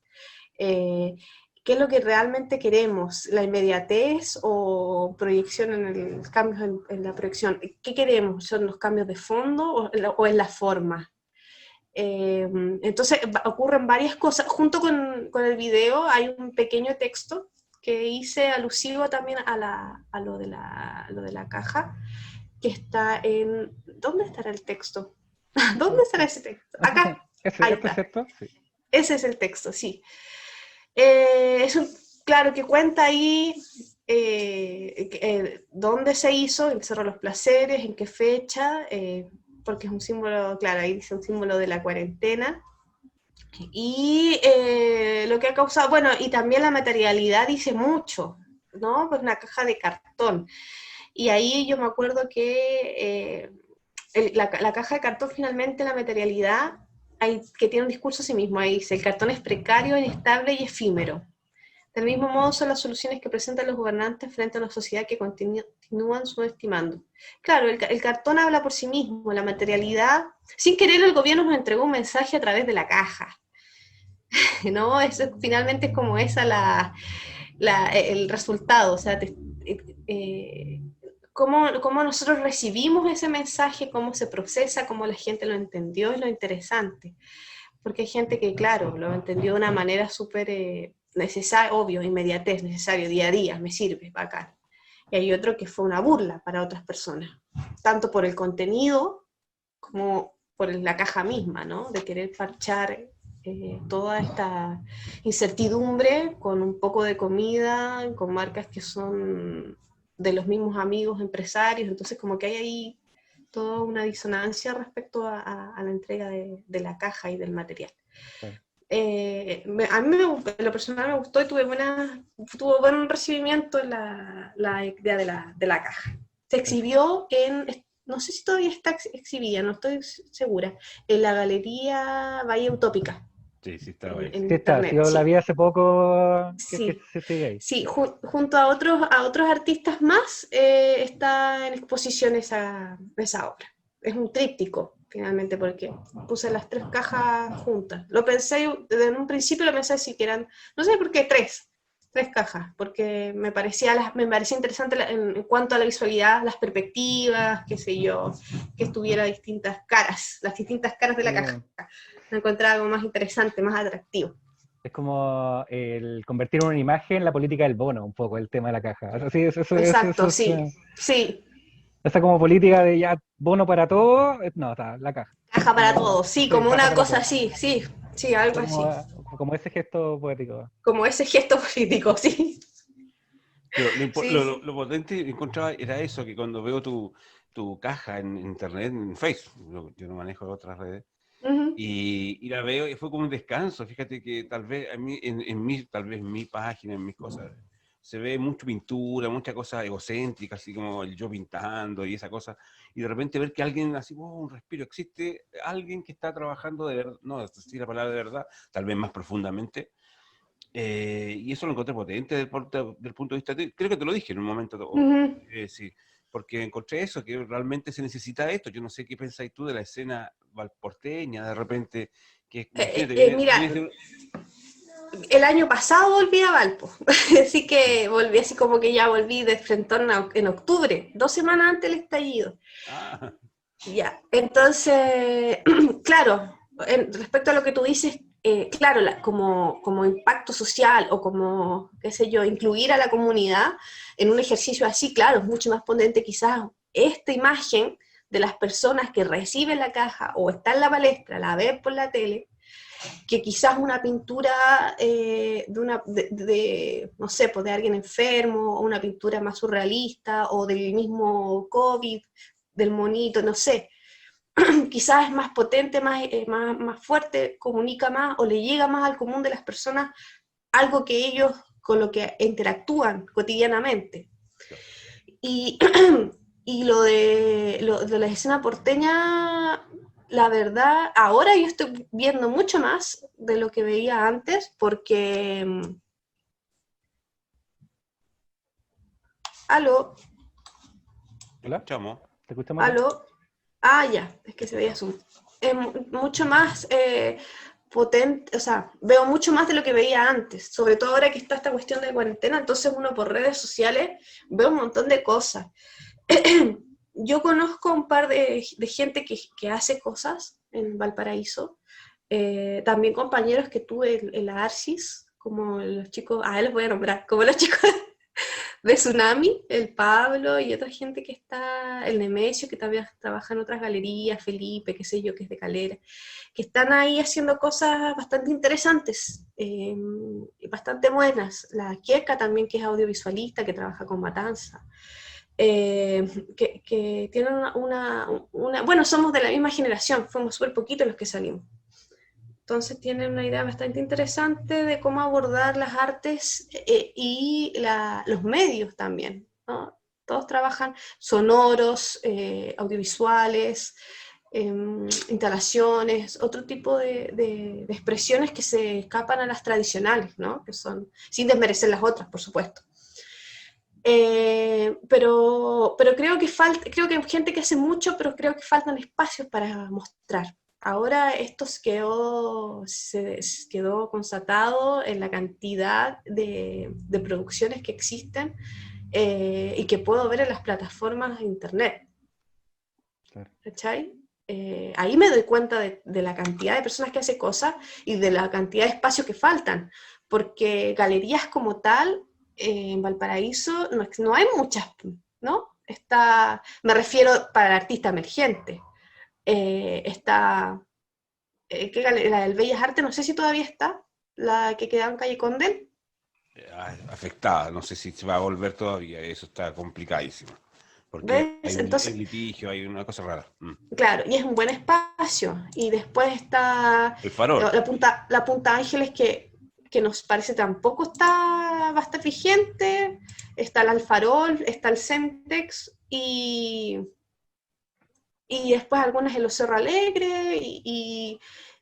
¿Qué es lo que realmente queremos? ¿La inmediatez o proyección cambios en la proyección? ¿Qué queremos? ¿Son los cambios de fondo o en la forma? Entonces ocurren varias cosas. Junto con el video hay un pequeño texto que hice alusivo también a lo de la caja, que está en... ¿Dónde estará el texto? ¿Dónde estará ese texto? Acá. Ahí ¿Este es está. cierto? Sí. Ese es el texto, sí. Claro, que cuenta ahí dónde se hizo, el Cerro de los Placeres, en qué fecha, porque es un símbolo, claro, ahí dice un símbolo de la cuarentena. Y lo que ha causado, bueno, y también la materialidad dice mucho, ¿no? Pues una caja de cartón. Y ahí yo me acuerdo que la caja de cartón finalmente, la materialidad, que tiene un discurso a sí mismo, ahí dice, el cartón es precario, inestable y efímero. Del mismo modo son las soluciones que presentan los gobernantes frente a una sociedad que continúan subestimando. Claro, el cartón habla por sí mismo, la materialidad, sin querer el gobierno nos entregó un mensaje a través de la caja, ¿no? Eso finalmente es como el resultado, o sea, cómo nosotros recibimos ese mensaje, cómo se procesa, cómo la gente lo entendió, es lo interesante. Porque hay gente que, claro, lo entendió de una manera súper necesaria, obvio, inmediatez, necesario, día a día, me sirve, bacán. Y hay otro que fue una burla para otras personas, tanto por el contenido como por la caja misma, ¿no? De querer parchar toda esta incertidumbre con un poco de comida, con marcas que son de los mismos amigos empresarios, entonces como que hay ahí toda una disonancia respecto a la entrega de la caja y del material. Sí. A mí en lo personal me gustó y tuvo buen recibimiento la idea de la caja. Se exhibió no sé si todavía está exhibida, no estoy segura, en la Galería Valle Utópica. Sí, sí, estaba ahí. En Sí está, sí, internet, yo la sí. vi hace poco que Sí, se sigue ahí. sí, junto a otros artistas más está en exposición esa obra. Es un tríptico, finalmente, porque puse las tres cajas juntas. Lo pensé, desde un principio lo pensé si que eran, no sé por qué, tres cajas, porque me parecía interesante en cuanto a la visualidad, las perspectivas, qué sé yo, que estuviera distintas caras, las distintas caras de la caja. Me encontraba algo más interesante, más atractivo. Es como el convertir una imagen en la política del bono, un poco el tema de la caja. Así, Exacto, sí, sí. esa como política de ya bono para todo, no, está la caja. Caja para Como, todos, sí, sí, como caja una para cosa todo. así, sí, sí, algo así. Como ese gesto poético. Como ese gesto político, sí. Pero Sí, sí. lo potente que encontraba era eso, que cuando veo tu caja en internet, en Facebook, yo no manejo otras redes, Uh-huh. y la veo y fue como un descanso. Fíjate que tal vez a mí, tal vez en mi página, en mis cosas, se ve mucha pintura, mucha cosa egocéntrica, así como el yo pintando y esa cosa, y de repente ver que alguien así, oh, un respiro, existe alguien que está trabajando de verdad, no, decir la palabra de verdad, tal vez más profundamente, y eso lo encontré potente del punto de vista, creo que te lo dije en un momento, Uh-huh. sí, porque encontré eso, que realmente se necesita esto. Yo no sé qué pensáis tú de la escena valporteña, de repente, que imagínate, Mira, vienes de... el año pasado volví a Valpo, así que volví así como que ya volví de frentón en octubre, 2 semanas antes del estallido. Ah, Ya, entonces, claro, respecto a lo que tú dices, claro, como impacto social o como, qué sé yo, incluir a la comunidad en un ejercicio así, claro, es mucho más potente quizás esta imagen de las personas que reciben la caja o está en la palestra, la ven por la tele, que quizás una pintura no sé, pues de alguien enfermo, o una pintura más surrealista, o del mismo COVID, del monito, no sé, quizás es más potente, más fuerte, comunica más o le llega más al común de las personas algo que ellos con lo que interactúan cotidianamente. Y, y lo de la escena porteña, la verdad, ahora yo estoy viendo mucho más de lo que veía antes, porque... Aló, te ¿Hola? escuchamos. ¿Te escuchamos bien? aló. Ah, ya, es que se veía Zoom. Es mucho más potente, o sea, veo mucho más de lo que veía antes, sobre todo ahora que está esta cuestión de cuarentena, entonces uno por redes sociales ve un montón de cosas. Yo conozco un par de gente que hace cosas en Valparaíso, también compañeros que tuve en la Arcis, como los chicos, los voy a nombrar, como los chicos de Tsunami, el Pablo y otra gente que está, el Nemesio, que todavía trabaja en otras galerías, Felipe, qué sé yo, que es de Calera, que están ahí haciendo cosas bastante interesantes, bastante buenas. La Kieka también, que es audiovisualista, que trabaja con Matanza. Que tienen bueno, somos de la misma generación, fuimos súper poquitos los que salimos. Entonces tienen una idea bastante interesante de cómo abordar las artes y los medios también, ¿no? Todos trabajan sonoros, audiovisuales, instalaciones, otro tipo de expresiones que se escapan a las tradicionales, ¿no? Que son, sin desmerecer las otras, por supuesto. Pero creo que hay gente que hace mucho, pero creo que faltan espacios para mostrar. Ahora esto quedó constatado en la cantidad de producciones que existen y que puedo ver en las plataformas de internet. Claro. ¿Cachai? Ahí me doy cuenta de la cantidad de personas que hacen cosas y de la cantidad de espacios que faltan, porque galerías como tal, en Valparaíso no hay muchas, ¿no? Me refiero para el artista emergente. Está, la del Bellas Artes, no sé si todavía está, la que queda en Calle Condel. Afectada, no sé si se va a volver todavía, eso está complicadísimo, porque hay ¿Ves? hay Entonces, litigio, hay una cosa rara. claro, y es un buen espacio. Y después está El Farol. la Punta Ángeles, que nos parece tampoco va a estar vigente. Está el Alfarol, está el Centex y después algunas en los Cerro Alegre.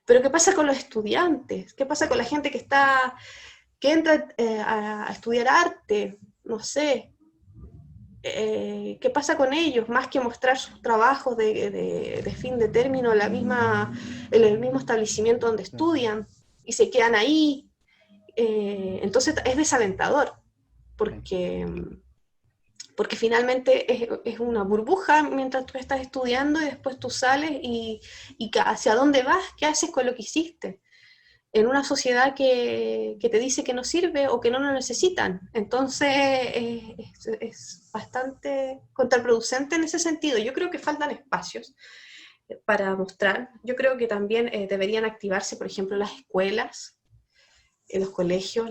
Pero ¿qué pasa con los estudiantes? ¿Qué pasa con la gente que entra a estudiar arte? No sé. ¿Qué pasa con ellos? Más que mostrar sus trabajos de fin de término en el mismo establecimiento donde estudian y se quedan ahí. Entonces es desalentador, porque, porque finalmente es una burbuja mientras tú estás estudiando y después tú sales y hacia dónde vas, qué haces con lo que hiciste en una sociedad que te dice que no sirve o que no lo necesitan. Entonces es bastante contraproducente en ese sentido. Yo creo que faltan espacios para mostrar. Yo creo que también deberían activarse, por ejemplo, las escuelas, en los colegios,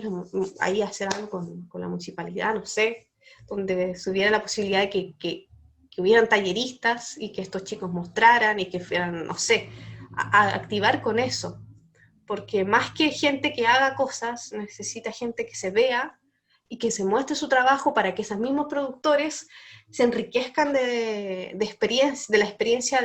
ahí hacer algo con la municipalidad, no sé, donde se hubiera la posibilidad de que hubieran talleristas y que estos chicos mostraran y que fueran, no sé, a activar con eso, porque más que gente que haga cosas, necesita gente que se vea y que se muestre su trabajo para que esos mismos productores se enriquezcan de la experiencia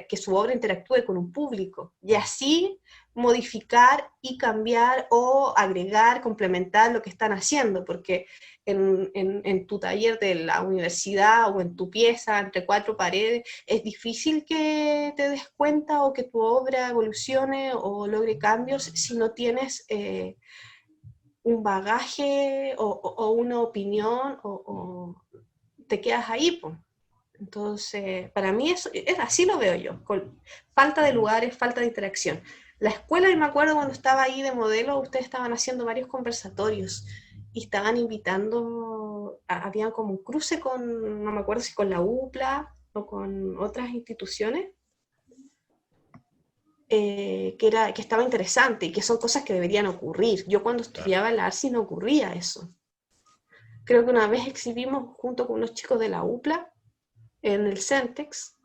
que su obra interactúe con un público, y así modificar y cambiar o agregar, complementar lo que están haciendo, porque en tu taller de la universidad o en tu pieza entre cuatro paredes es difícil que te des cuenta o que tu obra evolucione o logre cambios si no tienes un bagaje o una opinión o te quedas ahí, pues. Entonces, para mí así lo veo yo, con falta de lugares, falta de interacción. La escuela, y me acuerdo cuando estaba ahí de modelo, ustedes estaban haciendo varios conversatorios y estaban invitando, había como un cruce no me acuerdo si con la UPLA o con otras instituciones, que estaba interesante y que son cosas que deberían ocurrir. Yo cuando estudiaba la ARSI no ocurría eso. Creo que una vez exhibimos junto con unos chicos de la UPLA en el Centex,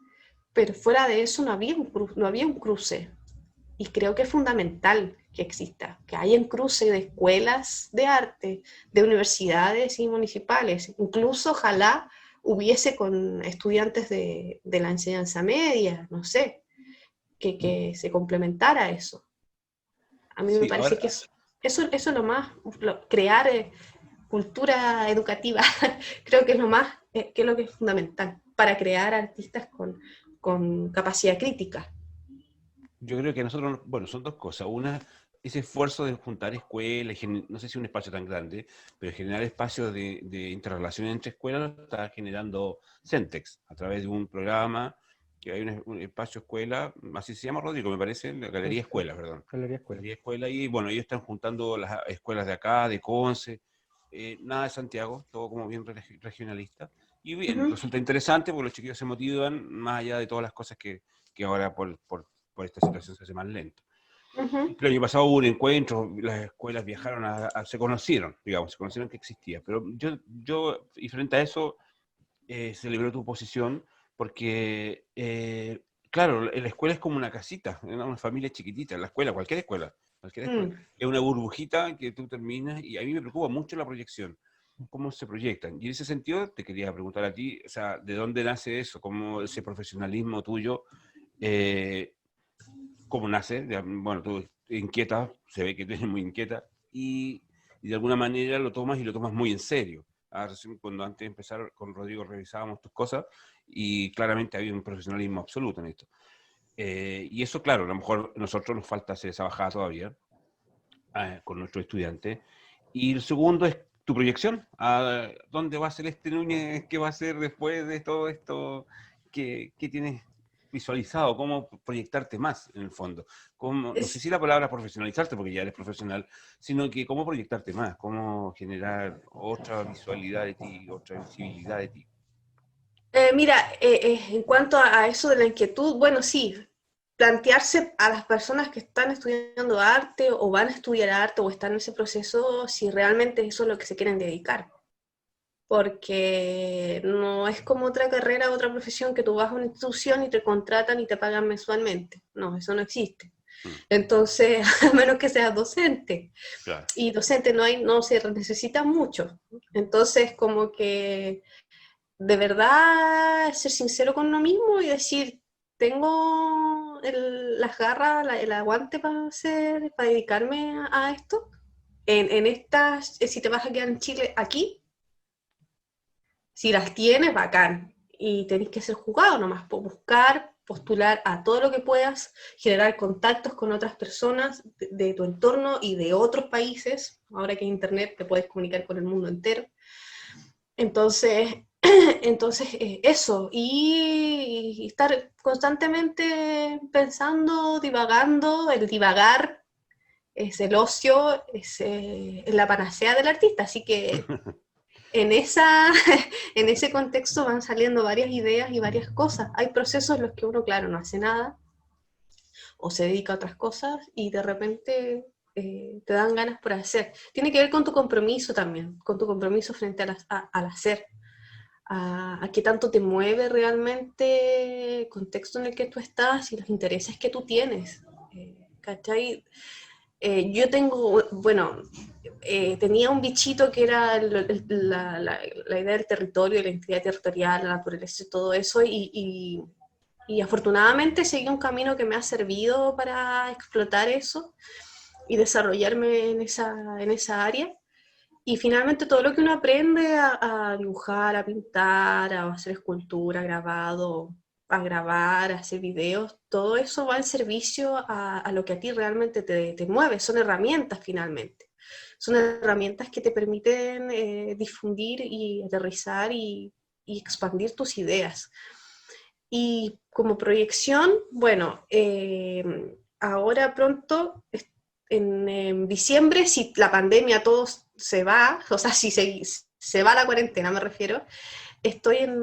pero fuera de eso no había un cruce. Y creo que es fundamental que exista, que haya un cruce de escuelas de arte, de universidades y municipales. Incluso ojalá hubiese con estudiantes de la enseñanza media, no sé, que se complementara eso. A mí me Sí, parece ahora, que eso es lo más, crear cultura educativa, creo que es que es lo que es fundamental para crear artistas con capacidad crítica. yo creo que nosotros, bueno, son dos cosas. Una, ese esfuerzo de juntar escuelas, no sé si un espacio tan grande, pero generar espacios de interrelación entre escuelas, lo está generando Centex a través de un programa que hay un espacio escuela, así se llama, Rodrigo, me parece, la Galería Escuela, perdón. Galería Escuela. Galería Escuela, y bueno, ellos están juntando las escuelas de acá, de Conce, nada de Santiago, todo como bien regionalista. Y bien, resulta interesante porque los chiquillos se motivan más allá de todas las cosas que ahora por esta situación se hace más lento. El año pasado hubo un encuentro, las escuelas viajaron se conocieron, digamos, se conocieron que existía. Pero yo y frente a eso, celebró tu posición, porque claro, la escuela es como una casita, una familia chiquitita, la escuela, cualquier escuela. Es una burbujita que tú terminas y a mí me preocupa mucho la proyección, cómo se proyectan. Y en ese sentido te quería preguntar a ti, o sea, ¿de dónde nace eso? ¿Cómo ese profesionalismo tuyo, eh, cómo nace? Bueno, tú inquieta, se ve que tú eres muy inquieta y de alguna manera lo tomas y lo tomas muy en serio. Recién cuando antes de empezar con Rodrigo revisábamos tus cosas y claramente había un profesionalismo absoluto en esto. Y eso, claro, a lo mejor a nosotros nos falta hacer esa bajada todavía con nuestros estudiantes. Y el segundo es tu proyección. ¿Dónde va a ser este Núñez? ¿Qué va a hacer después de todo esto? ¿Qué tienes visualizado? ¿Cómo proyectarte más en el fondo? No sé si la palabra profesionalizarte, porque ya eres profesional, sino que cómo proyectarte más, cómo generar otra visualidad de ti, otra visibilidad de ti. Mira, en cuanto a eso de la inquietud, bueno, sí, plantearse a las personas que están estudiando arte o van a estudiar arte o están en ese proceso si realmente eso es lo que se quieren dedicar. Porque no es como otra carrera, otra profesión que tú vas a una institución y te contratan y te pagan mensualmente. No, eso no existe. Entonces, a menos que seas docente. Claro. Y docente no se necesita mucho. Entonces, como que de verdad ser sincero con uno mismo y decir, tengo las garras, el aguante para dedicarme a esto. En estas, si te vas a quedar en Chile, aquí, si las tienes, bacán. Y tenés que ser jugado nomás, por buscar, postular a todo lo que puedas, generar contactos con otras personas de tu entorno y de otros países. Ahora que hay internet te puedes comunicar con el mundo entero. Entonces, eso, y estar constantemente pensando, divagando. El divagar es el ocio, es la panacea del artista, así que en ese contexto van saliendo varias ideas y varias cosas. Hay procesos en los que uno, claro, no hace nada, o se dedica a otras cosas, y de repente te dan ganas por hacer. Tiene que ver con tu compromiso también, con tu compromiso frente al hacer. A qué tanto te mueve realmente el contexto en el que tú estás y los intereses que tú tienes. ¿Cachai? Yo tengo, bueno, tenía un bichito que era la idea del territorio, la identidad territorial, la naturaleza, todo eso, y afortunadamente seguí un camino que me ha servido para explotar eso y desarrollarme en esa área. Y finalmente todo lo que uno aprende a dibujar, a pintar, a hacer escultura, grabado, a grabar, a hacer videos, todo eso va en servicio a lo que a ti realmente te mueve. Son herramientas finalmente. Son herramientas que te permiten difundir y aterrizar y expandir tus ideas. Y como proyección, bueno, ahora pronto, en diciembre, si la pandemia todo se va, o sea, si se va la cuarentena, me refiero, estoy en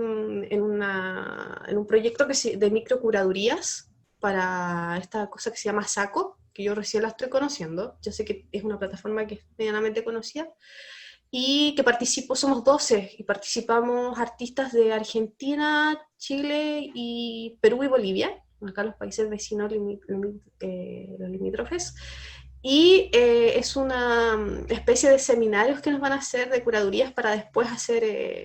un proyecto de microcuradurías para esta cosa que se llama SACO, que yo recién la estoy conociendo. Yo sé que es una plataforma que es medianamente conocida, y que somos 12, y participamos artistas de Argentina, Chile, y Perú y Bolivia, acá los países vecinos, los limítrofes. Y es una especie de seminarios que nos van a hacer de curadurías para después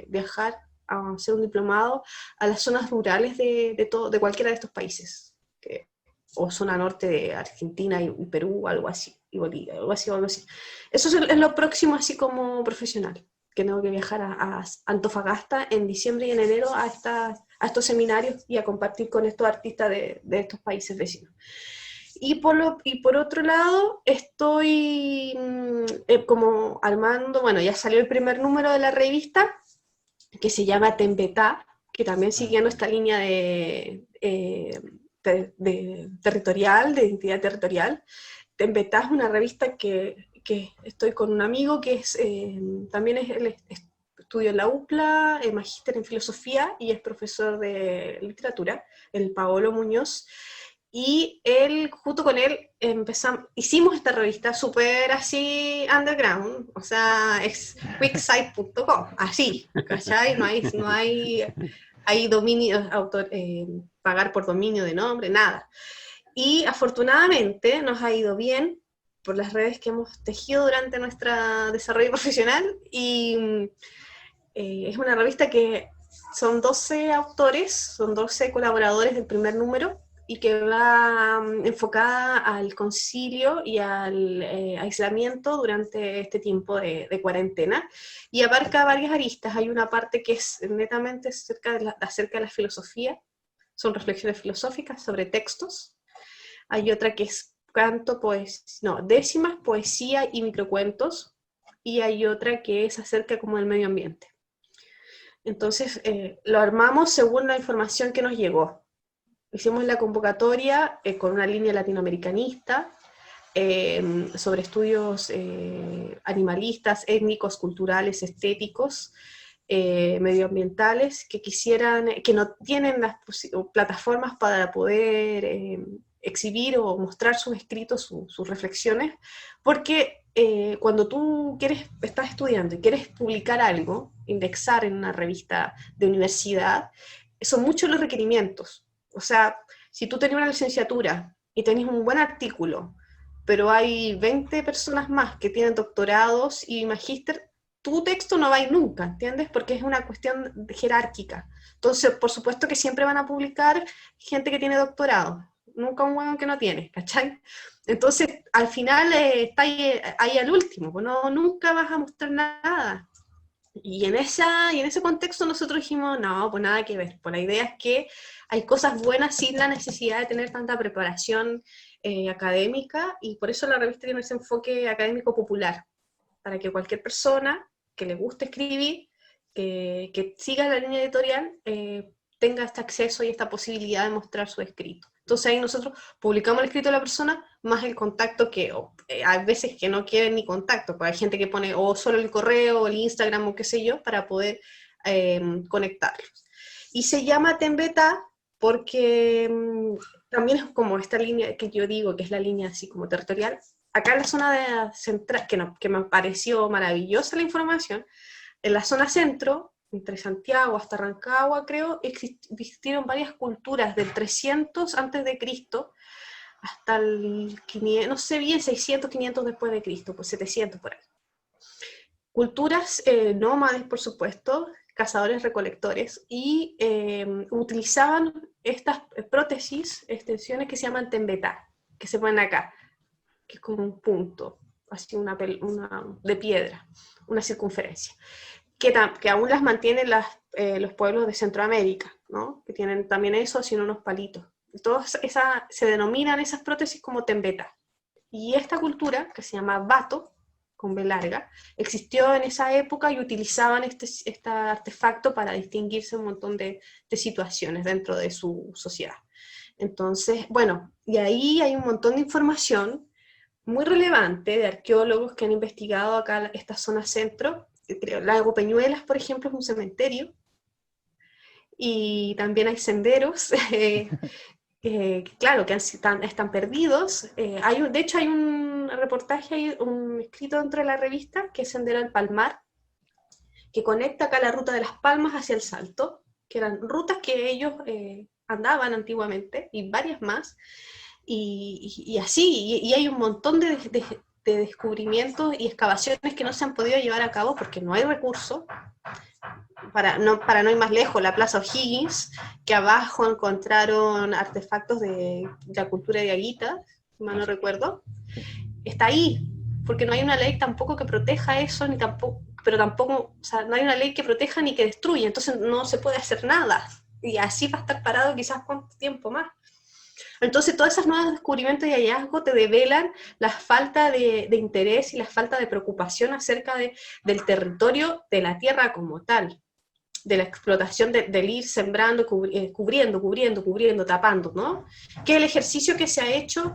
viajar a hacer un diplomado a las zonas rurales de cualquiera de estos países, o zona norte de Argentina y Perú, algo así, y Bolivia, algo así. Eso es lo próximo, así como profesional, que tengo que viajar a Antofagasta en diciembre y en enero a estos seminarios y a compartir con estos artistas de estos países vecinos. Y por otro lado, estoy como armando, bueno, ya salió el primer número de la revista, que se llama Tembetá, que también siguiendo esta línea de territorial, de identidad territorial. Tembetá es una revista que estoy con un amigo que también estudió en la UPLA, magíster en filosofía y es profesor de literatura, el Paolo Muñoz. Y junto con él, hicimos esta revista súper así underground, o sea, es quicksite.com, así, ¿cachai? No hay dominios pagar por dominio de nombre, nada. Y afortunadamente nos ha ido bien por las redes que hemos tejido durante nuestro desarrollo profesional, y es una revista que son 12 autores, son 12 colaboradores del primer número, y que va enfocada al concilio y al aislamiento durante este tiempo de cuarentena, y abarca varias aristas. Hay una parte que es netamente acerca de la filosofía, son reflexiones filosóficas sobre textos. Hay otra que es décimas, poesía y microcuentos, y hay otra que es acerca como del medio ambiente. Entonces, lo armamos según la información que nos llegó. Hicimos la convocatoria con una línea latinoamericanista, sobre estudios animalistas, étnicos, culturales, estéticos, medioambientales, que no tienen las plataformas para poder exhibir o mostrar sus escritos, sus reflexiones, porque cuando tú estás estudiando y quieres publicar algo, indexar en una revista de universidad, son muchos los requerimientos. O sea, si tú tenías una licenciatura y tenés un buen artículo, pero hay 20 personas más que tienen doctorados y magíster, tu texto no va a ir nunca, ¿entiendes? Porque es una cuestión jerárquica. Entonces, por supuesto que siempre van a publicar gente que tiene doctorado, nunca un hueón que no tiene, ¿cachai? Entonces, al final está ahí al último, pues nunca vas a mostrar nada. Y en ese contexto nosotros dijimos, no, pues nada que ver, pues la idea es que hay cosas buenas sin la necesidad de tener tanta preparación académica, y por eso la revista tiene ese enfoque académico popular, para que cualquier persona que le guste escribir, que siga la línea editorial, tenga este acceso y esta posibilidad de mostrar su escrito. Entonces ahí nosotros publicamos el escrito de la persona, más el contacto hay veces que no quieren ni contacto, porque hay gente que pone o solo el correo, o el Instagram, o qué sé yo, para poder conectarlos. Y se llama Tembeta porque también es como esta línea que yo digo, que es la línea así como territorial. Acá en la zona central, que me pareció maravillosa la información, en la zona centro, entre Santiago hasta Rancagua, creo, existieron varias culturas del 300 antes de Cristo hasta el 500, no sé bien, 600, 500 después de Cristo, pues 700 por ahí. Culturas nómades, por supuesto, cazadores-recolectores, y utilizaban estas prótesis, extensiones que se llaman tembetá, que se ponen acá, que es como un punto, así una de piedra, una circunferencia, que aún las mantienen los pueblos de Centroamérica, ¿no? Que tienen también eso, sino unos palitos. Todas se denominan esas prótesis como tembeta. Y esta cultura, que se llama Bato, con B larga, existió en esa época y utilizaban este artefacto para distinguirse un montón de situaciones dentro de su sociedad. Entonces, bueno, y ahí hay un montón de información muy relevante de arqueólogos que han investigado acá esta zona centro. Lago Peñuelas, por ejemplo, es un cementerio, y también hay senderos, claro, que están perdidos. De hecho, hay un reportaje, un escrito dentro de la revista, que es Sendero del Palmar, que conecta acá la ruta de Las Palmas hacia el Salto, que eran rutas que ellos andaban antiguamente, y varias más, y así, y hay un montón de descubrimientos y excavaciones que no se han podido llevar a cabo porque no hay recursos. Para no ir más lejos, la Plaza O'Higgins, que abajo encontraron artefactos de la cultura de Aguita, si mal no recuerdo, está ahí, porque no hay una ley tampoco que proteja eso, pero tampoco, o sea, no hay una ley que proteja ni que destruya, entonces no se puede hacer nada, y así va a estar parado quizás cuánto tiempo más. Entonces, todos esos nuevos descubrimientos y hallazgos te develan la falta de interés y la falta de preocupación acerca del territorio, de la tierra como tal, de la explotación del ir sembrando, cubriendo, tapando, ¿no? Que es el ejercicio que se ha hecho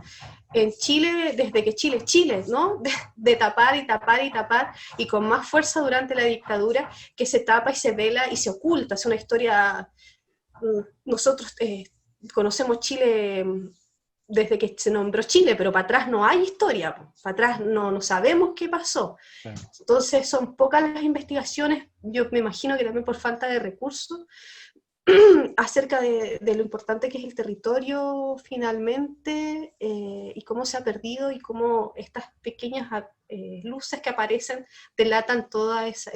en Chile desde que Chile es Chile, ¿no? De tapar y tapar y tapar, y con más fuerza durante la dictadura, que se tapa y se vela y se oculta. Es una historia, nosotros conocemos Chile desde que se nombró Chile, pero para atrás no hay historia, para atrás no sabemos qué pasó. Sí. Entonces son pocas las investigaciones, yo me imagino que también por falta de recursos, acerca de lo importante que es el territorio finalmente, y cómo se ha perdido, y cómo estas pequeñas luces que aparecen delatan toda ese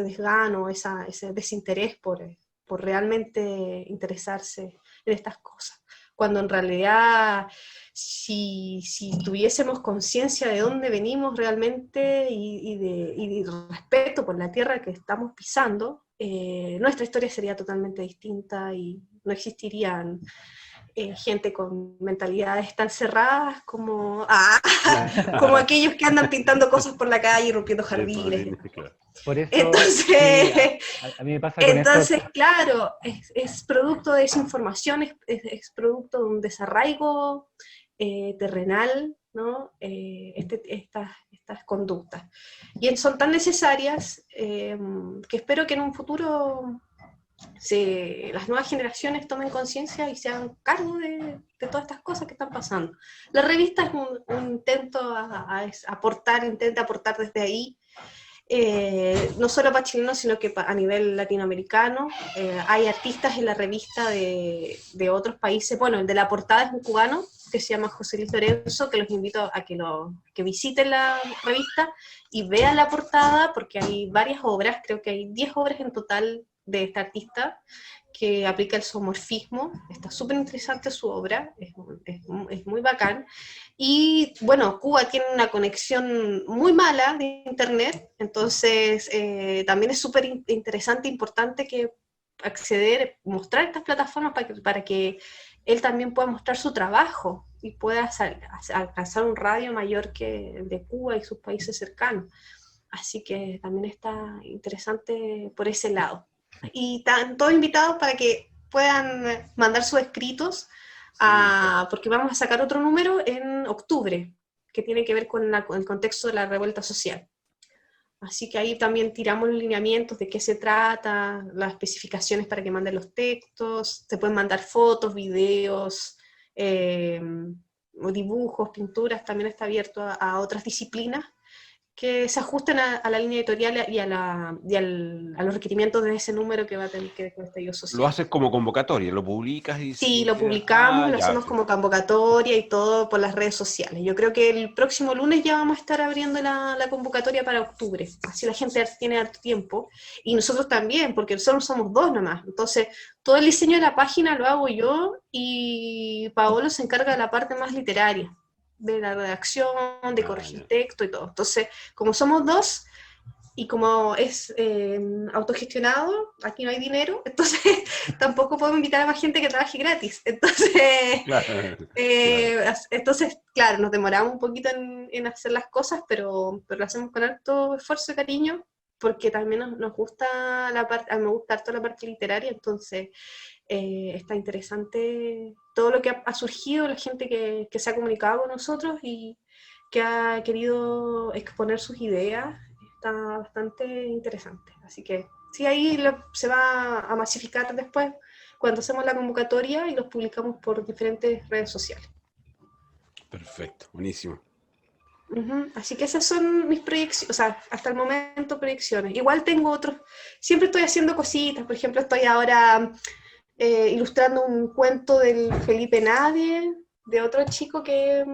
desgano, ese desinterés por realmente interesarse en estas cosas. Cuando en realidad, si tuviésemos conciencia de dónde venimos realmente y de respeto por la tierra que estamos pisando, nuestra historia sería totalmente distinta y no existirían gente con mentalidades tan cerradas como, como aquellos que andan pintando cosas por la calle y rompiendo jardines. Por eso, Entonces, sí, a mí me pasa con entonces esto. claro, es producto de desinformación, es producto de un desarraigo terrenal, ¿no? Estas conductas. Y son tan necesarias que espero que en un futuro las nuevas generaciones tomen conciencia y se hagan cargo de todas estas cosas que están pasando. La revista es un intento intenta aportar desde ahí, no solo para chilenos, sino que a nivel latinoamericano. Hay artistas en la revista de otros países. Bueno, el de la portada es un cubano que se llama José Luis Lorenzo, que los invito a que visiten la revista y vean la portada, porque hay varias obras, creo que hay 10 obras en total de este artista que aplica el zoomorfismo. Está súper interesante su obra, es muy bacán. Y bueno, Cuba tiene una conexión muy mala de internet, entonces también es súper interesante e importante que mostrar estas plataformas para que él también pueda mostrar su trabajo y pueda alcanzar un radio mayor que el de Cuba y sus países cercanos. Así que también está interesante por ese lado. Y están todos invitados para que puedan mandar sus escritos, porque vamos a sacar otro número en octubre, que tiene que ver con el contexto de la revuelta social. Así que ahí también tiramos los lineamientos de qué se trata, las especificaciones para que manden los textos, se pueden mandar fotos, videos, dibujos, pinturas, también está abierto a otras disciplinas que se ajusten a la línea editorial y a los requerimientos de ese número que va a tener que ver con el estallido social. Lo haces como convocatoria, lo publicas y... Sí, lo publicamos, lo hacemos como convocatoria y todo por las redes sociales. Yo creo que el próximo lunes ya vamos a estar abriendo la convocatoria para octubre, así la gente tiene harto tiempo, y nosotros también, porque nosotros somos 2 nomás, entonces todo el diseño de la página lo hago yo, y Paolo se encarga de la parte más literaria, de la redacción, de corregir texto y todo. Entonces, como somos 2, y como es autogestionado, aquí no hay dinero, entonces tampoco podemos invitar a más gente que trabaje gratis. Entonces, entonces claro, nos demoramos un poquito en hacer las cosas, pero lo hacemos con alto esfuerzo y cariño, porque también nos gusta me gusta harto la parte literaria, entonces está interesante todo lo que ha surgido, la gente que se ha comunicado con nosotros y que ha querido exponer sus ideas. Está bastante interesante. Así que sí, ahí se va a masificar después cuando hacemos la convocatoria y los publicamos por diferentes redes sociales. Perfecto, buenísimo. Así que esas son mis proyecciones, o sea, hasta el momento proyecciones. Igual tengo otros, siempre estoy haciendo cositas, por ejemplo, estoy ahora ilustrando un cuento del Felipe Nadie, de otro chico que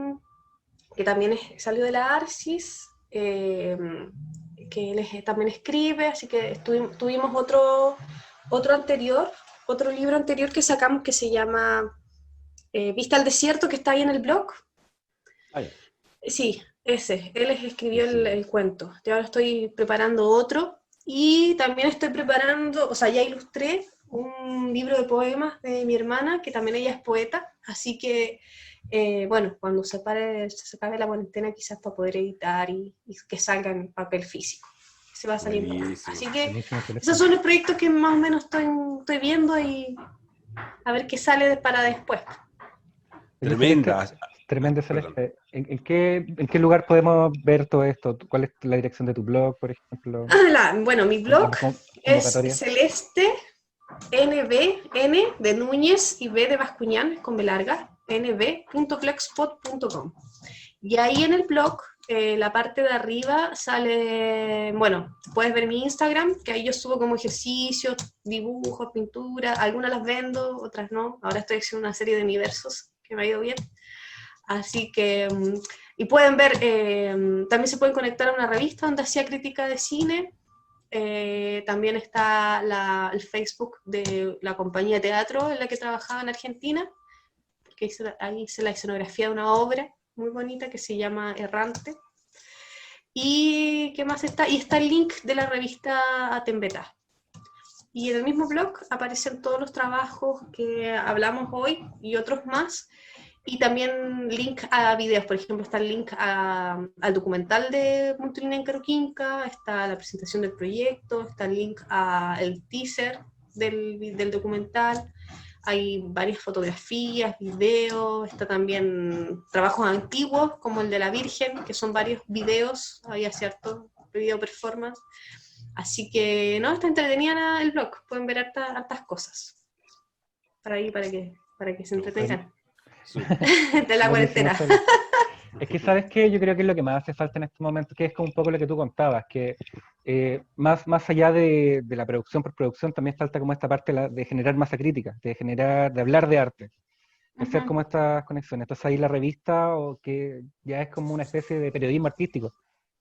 también salió de la Arcis, que él también escribe, así que tuvimos otro libro anterior que sacamos que se llama Vista al Desierto, que está ahí en el blog. Sí, él escribió el cuento. Yo ahora estoy preparando otro, y también estoy preparando, o sea, ya ilustré un libro de poemas de mi hermana, que también ella es poeta, así que bueno, cuando se acabe la cuarentena, quizás para poder editar y que salga en papel físico. Se va saliendo más. Así que esos son los proyectos que más o menos estoy viendo, y a ver qué sale para después. Tremenda, Celeste. ¿En qué lugar podemos ver todo esto? ¿Cuál es la dirección de tu blog, por ejemplo? Bueno, mi blog es Celeste NB, de Núñez y B de Bascuñán, con B larga, nb.blogspot.com. Y ahí en el blog la parte de arriba sale, bueno, puedes ver mi Instagram, que ahí yo subo como ejercicios, dibujos, pinturas, algunas las vendo, otras no. Ahora estoy haciendo una serie de universos que me ha ido bien. Así que, y pueden ver, también se pueden conectar a una revista donde hacía crítica de cine. También está el Facebook de la compañía de teatro en la que trabajaba en Argentina, que ahí hice la escenografía de una obra muy bonita que se llama Errante. ¿Y qué más está? Y está el link de la revista Atembetá. Y en el mismo blog aparecen todos los trabajos que hablamos hoy y otros más. Y también link a videos, por ejemplo, está el link al documental de Montolina en Caroquinca, está la presentación del proyecto, está el link al teaser del documental, hay varias fotografías, videos, está también trabajos antiguos, como el de la Virgen, que son varios videos, había cierto video performance. Así que, no, está entretenida el blog, pueden ver hartas cosas para que se entretengan. De la cuarentena. Es que, ¿sabes qué? Yo creo que es lo que más hace falta en estos momentos, que es como un poco lo que tú contabas, que más allá de la producción por producción, también falta como esta parte de generar masa crítica, de hablar de arte, de hacer como estas conexiones. Entonces ahí la revista, o que ya es como una especie de periodismo artístico,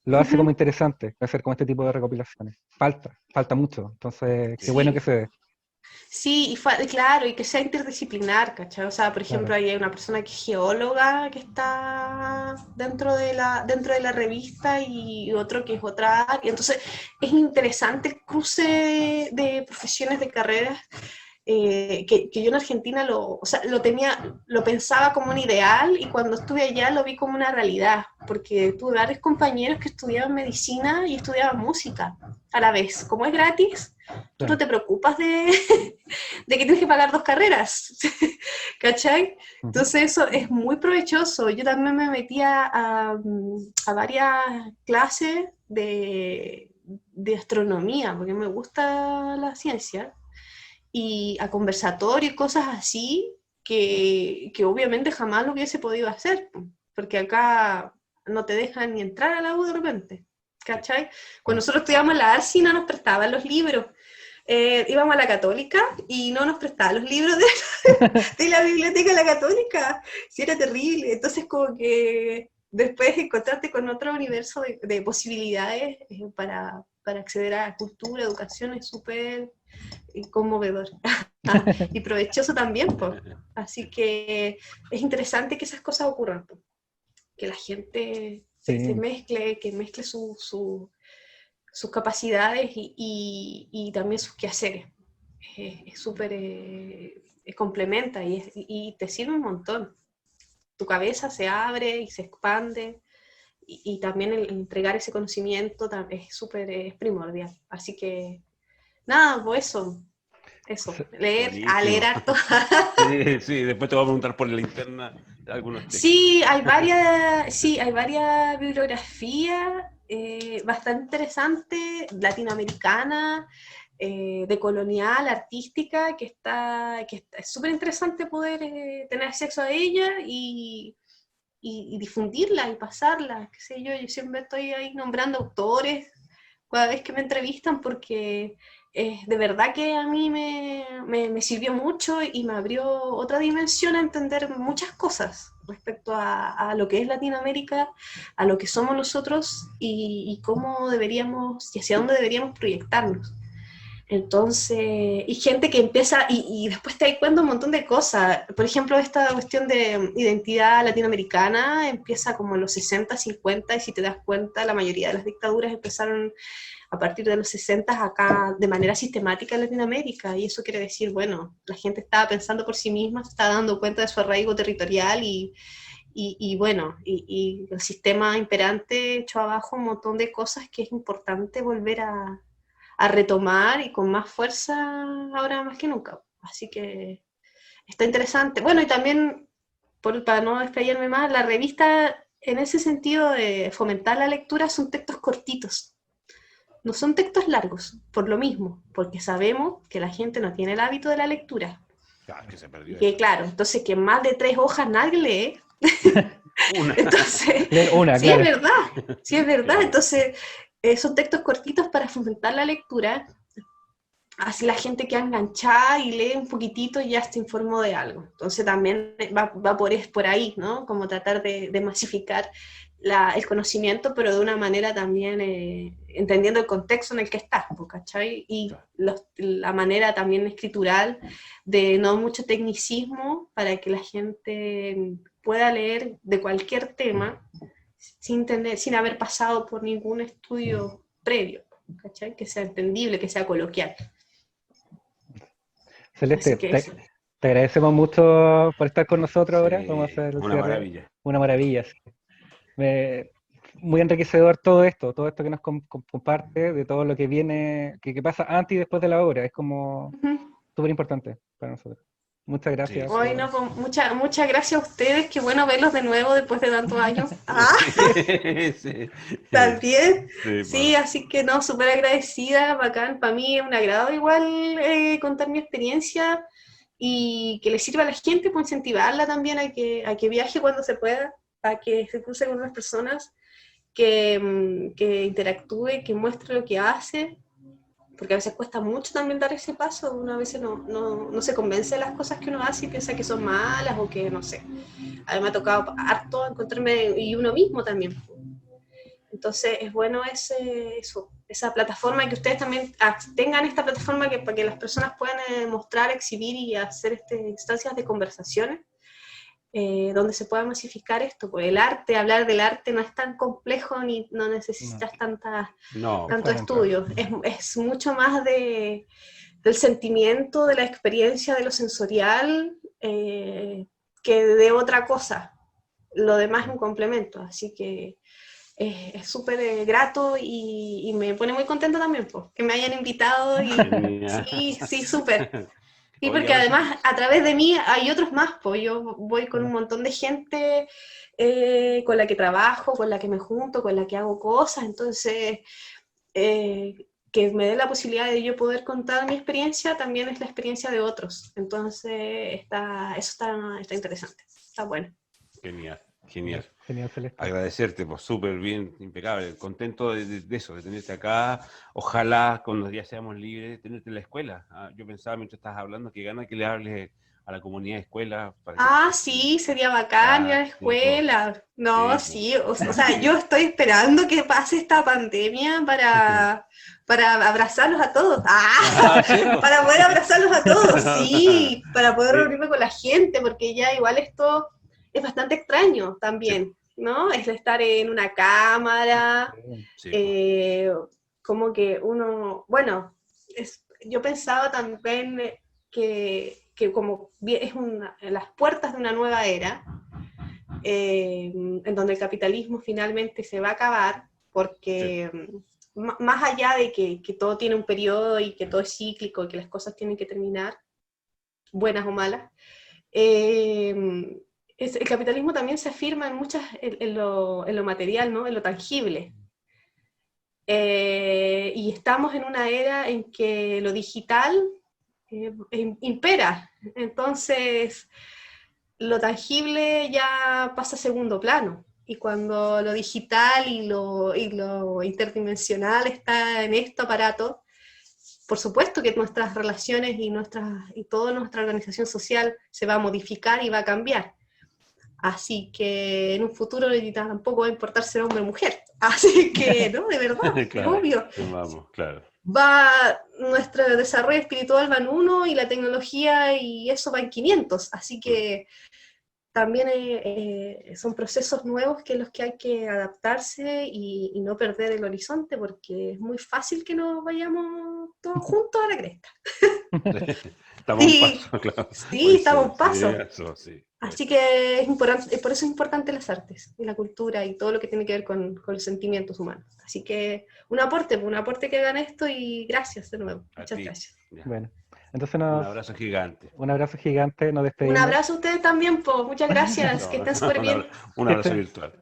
lo hace como interesante, hacer como este tipo de recopilaciones. Falta mucho, entonces qué bueno que se dé. Sí, claro, y que sea interdisciplinar, ¿cachai? O sea, por ejemplo, Claro. ahí hay una persona que es geóloga que está dentro de la revista y otro que es otra área. Entonces, es interesante el cruce de profesiones, de carreras, que yo en Argentina lo pensaba como un ideal y cuando estuve allá lo vi como una realidad, porque tuve varios compañeros que estudiaban medicina y estudiaban música a la vez. Como es gratis, tú no te preocupas de que tienes que pagar 2 carreras, ¿cachai? Entonces eso es muy provechoso. Yo también me metía a varias clases de astronomía, porque me gusta la ciencia, y a conversatorio y cosas así que obviamente jamás lo hubiese podido hacer, porque acá no te dejan ni entrar a la U de repente, ¿cachai? Cuando nosotros estudiábamos en la ARSI no nos prestaban los libros, íbamos a la Católica y no nos prestaban los libros de la biblioteca de la Católica, sí, era terrible. Entonces como que después encontrarte con otro universo de posibilidades para acceder a cultura, educación, es súper conmovedor y provechoso también, pues. Así que es interesante que esas cosas ocurran, po. Que la gente se mezcle, que mezcle sus capacidades y también sus quehaceres. Es súper, complementa y te sirve un montón. Tu cabeza se abre y se expande y también el entregar ese conocimiento es súper, es primordial. Así que, nada, pues eso, Buenísimo. leer harto. Sí, después te voy a preguntar por la interna algunos textos. Sí, hay varias bibliografías bastante interesantes, latinoamericana, de colonial, artística, es súper interesante poder tener acceso a ella y difundirla y pasarla, qué sé yo siempre estoy ahí nombrando autores cada vez que me entrevistan porque de verdad que a mí me sirvió mucho y me abrió otra dimensión a entender muchas cosas respecto a lo que es Latinoamérica, a lo que somos nosotros y cómo deberíamos y hacia dónde deberíamos proyectarnos. Entonces, y gente que empieza, y después te das cuenta un montón de cosas. Por ejemplo, esta cuestión de identidad latinoamericana empieza como en los 60, 50, y si te das cuenta, la mayoría de las dictaduras empezaron a partir de los 60 acá de manera sistemática en Latinoamérica, y eso quiere decir, bueno, la gente estaba pensando por sí misma, se estaba dando cuenta de su arraigo territorial bueno, y el sistema imperante echó abajo un montón de cosas que es importante volver a retomar y con más fuerza ahora más que nunca. Así que está interesante. Bueno, y también, para no explayarme más, la revista en ese sentido de fomentar la lectura son textos cortitos. No son textos largos, por lo mismo, porque sabemos que la gente no tiene el hábito de la lectura. Claro, que se perdió Y que eso. claro, entonces que más de 3 hojas nadie lee. Una. Entonces, Una, sí, claro. es verdad, sí, es verdad. Claro. Entonces, son textos cortitos para fomentar la lectura. Así la gente queda enganchada y lee un poquitito y ya se informó de algo. Entonces también va por ahí, ¿no? Como tratar de masificar el conocimiento, pero de una manera también entendiendo el contexto en el que estás, ¿cachai? Y la manera también escritural de no mucho tecnicismo para que la gente pueda leer de cualquier tema sin haber pasado por ningún estudio previo, ¿cachai? Que sea entendible, que sea coloquial. Celeste, Así que eso. te agradecemos mucho por estar con nosotros ahora. Vamos a Sí, hacer el una cierre. maravilla. Una maravilla. Sí. Muy enriquecedor todo esto que nos comparte, de todo lo que viene, que pasa antes y después de la obra. Es como Uh-huh. súper importante para nosotros. Muchas gracias. Sí, Hoy no, pues, muchas gracias a ustedes, qué bueno verlos de nuevo después de tantos años. Sí. También. Sí, Sí, así que no, súper agradecida, bacán. Para mí es un agrado igual contar mi experiencia y que le sirva a la gente, pues incentivarla también a que viaje cuando se pueda, a que se cruce con otras personas, que interactúe, que muestre lo que hace. Porque a veces cuesta mucho también dar ese paso, uno a veces no se convence de las cosas que uno hace y piensa que son malas o que no sé. A mí me ha tocado harto encontrarme, y uno mismo también. Entonces es bueno esa plataforma, que ustedes también tengan esta plataforma para que las personas puedan mostrar, exhibir y hacer instancias de conversaciones. Donde se pueda masificar esto, porque el arte, hablar del arte no es tan complejo ni no necesitas tanto estudio, es mucho más del sentimiento, de la experiencia, de lo sensorial, que de otra cosa. Lo demás es un complemento, así que es súper grato y me pone muy contenta también, pues, que me hayan invitado y sí, súper. Sí, Oye, porque ahora sí. además a través de mí hay otros más, pues yo voy con un montón de gente con la que trabajo, con la que me junto, con la que hago cosas, entonces que me dé la posibilidad de yo poder contar mi experiencia también es la experiencia de otros, entonces está interesante, está bueno. Genial. Genial, Celeste. Agradecerte, pues súper bien, impecable. Contento de eso, de tenerte acá. Ojalá cuando ya seamos libres, tenerte en la escuela. Yo pensaba mientras estabas hablando que gana que le hables a la comunidad de escuela. Para que Sí, sería bacán ir a la sí, pues, escuela. No, sí, o pues. sea, yo estoy esperando que pase esta pandemia para abrazarlos a todos. Sí, pues. Para poder abrazarlos a todos, sí, para poder reunirme con la gente, porque ya igual esto es bastante extraño también, ¿no? Es estar en una cámara, como que uno, bueno, yo pensaba también que como es las puertas de una nueva era, en donde el capitalismo finalmente se va a acabar, porque más allá de que todo tiene un periodo y que todo es cíclico y que las cosas tienen que terminar, buenas o malas, el capitalismo también se afirma en lo material, ¿no? En lo tangible. Y estamos en una era en que lo digital impera, entonces lo tangible ya pasa a segundo plano, y cuando lo digital y lo interdimensional está en este aparato, por supuesto que nuestras relaciones y toda nuestra organización social se va a modificar y va a cambiar. Así que en un futuro tampoco va a importar ser hombre o mujer. Así que, ¿no? De verdad, Claro, es obvio. vamos, claro. Nuestro desarrollo espiritual va en 1 y la tecnología y eso va en 500. Así que también son procesos nuevos que los que hay que adaptarse y no perder el horizonte, porque es muy fácil que nos vayamos todos juntos a la cresta. Estamos a un paso, claro. Sí, estamos a un paso. Sí. Así que es importante, por eso es importante las artes y la cultura y todo lo que tiene que ver con los sentimientos humanos. Así que un aporte que hagan esto, y gracias de nuevo. Muchas gracias. Bueno, entonces un abrazo gigante. Un abrazo gigante, nos despedimos. Un abrazo a ustedes también, po. Muchas gracias, que estén súper bien. Un abrazo virtual.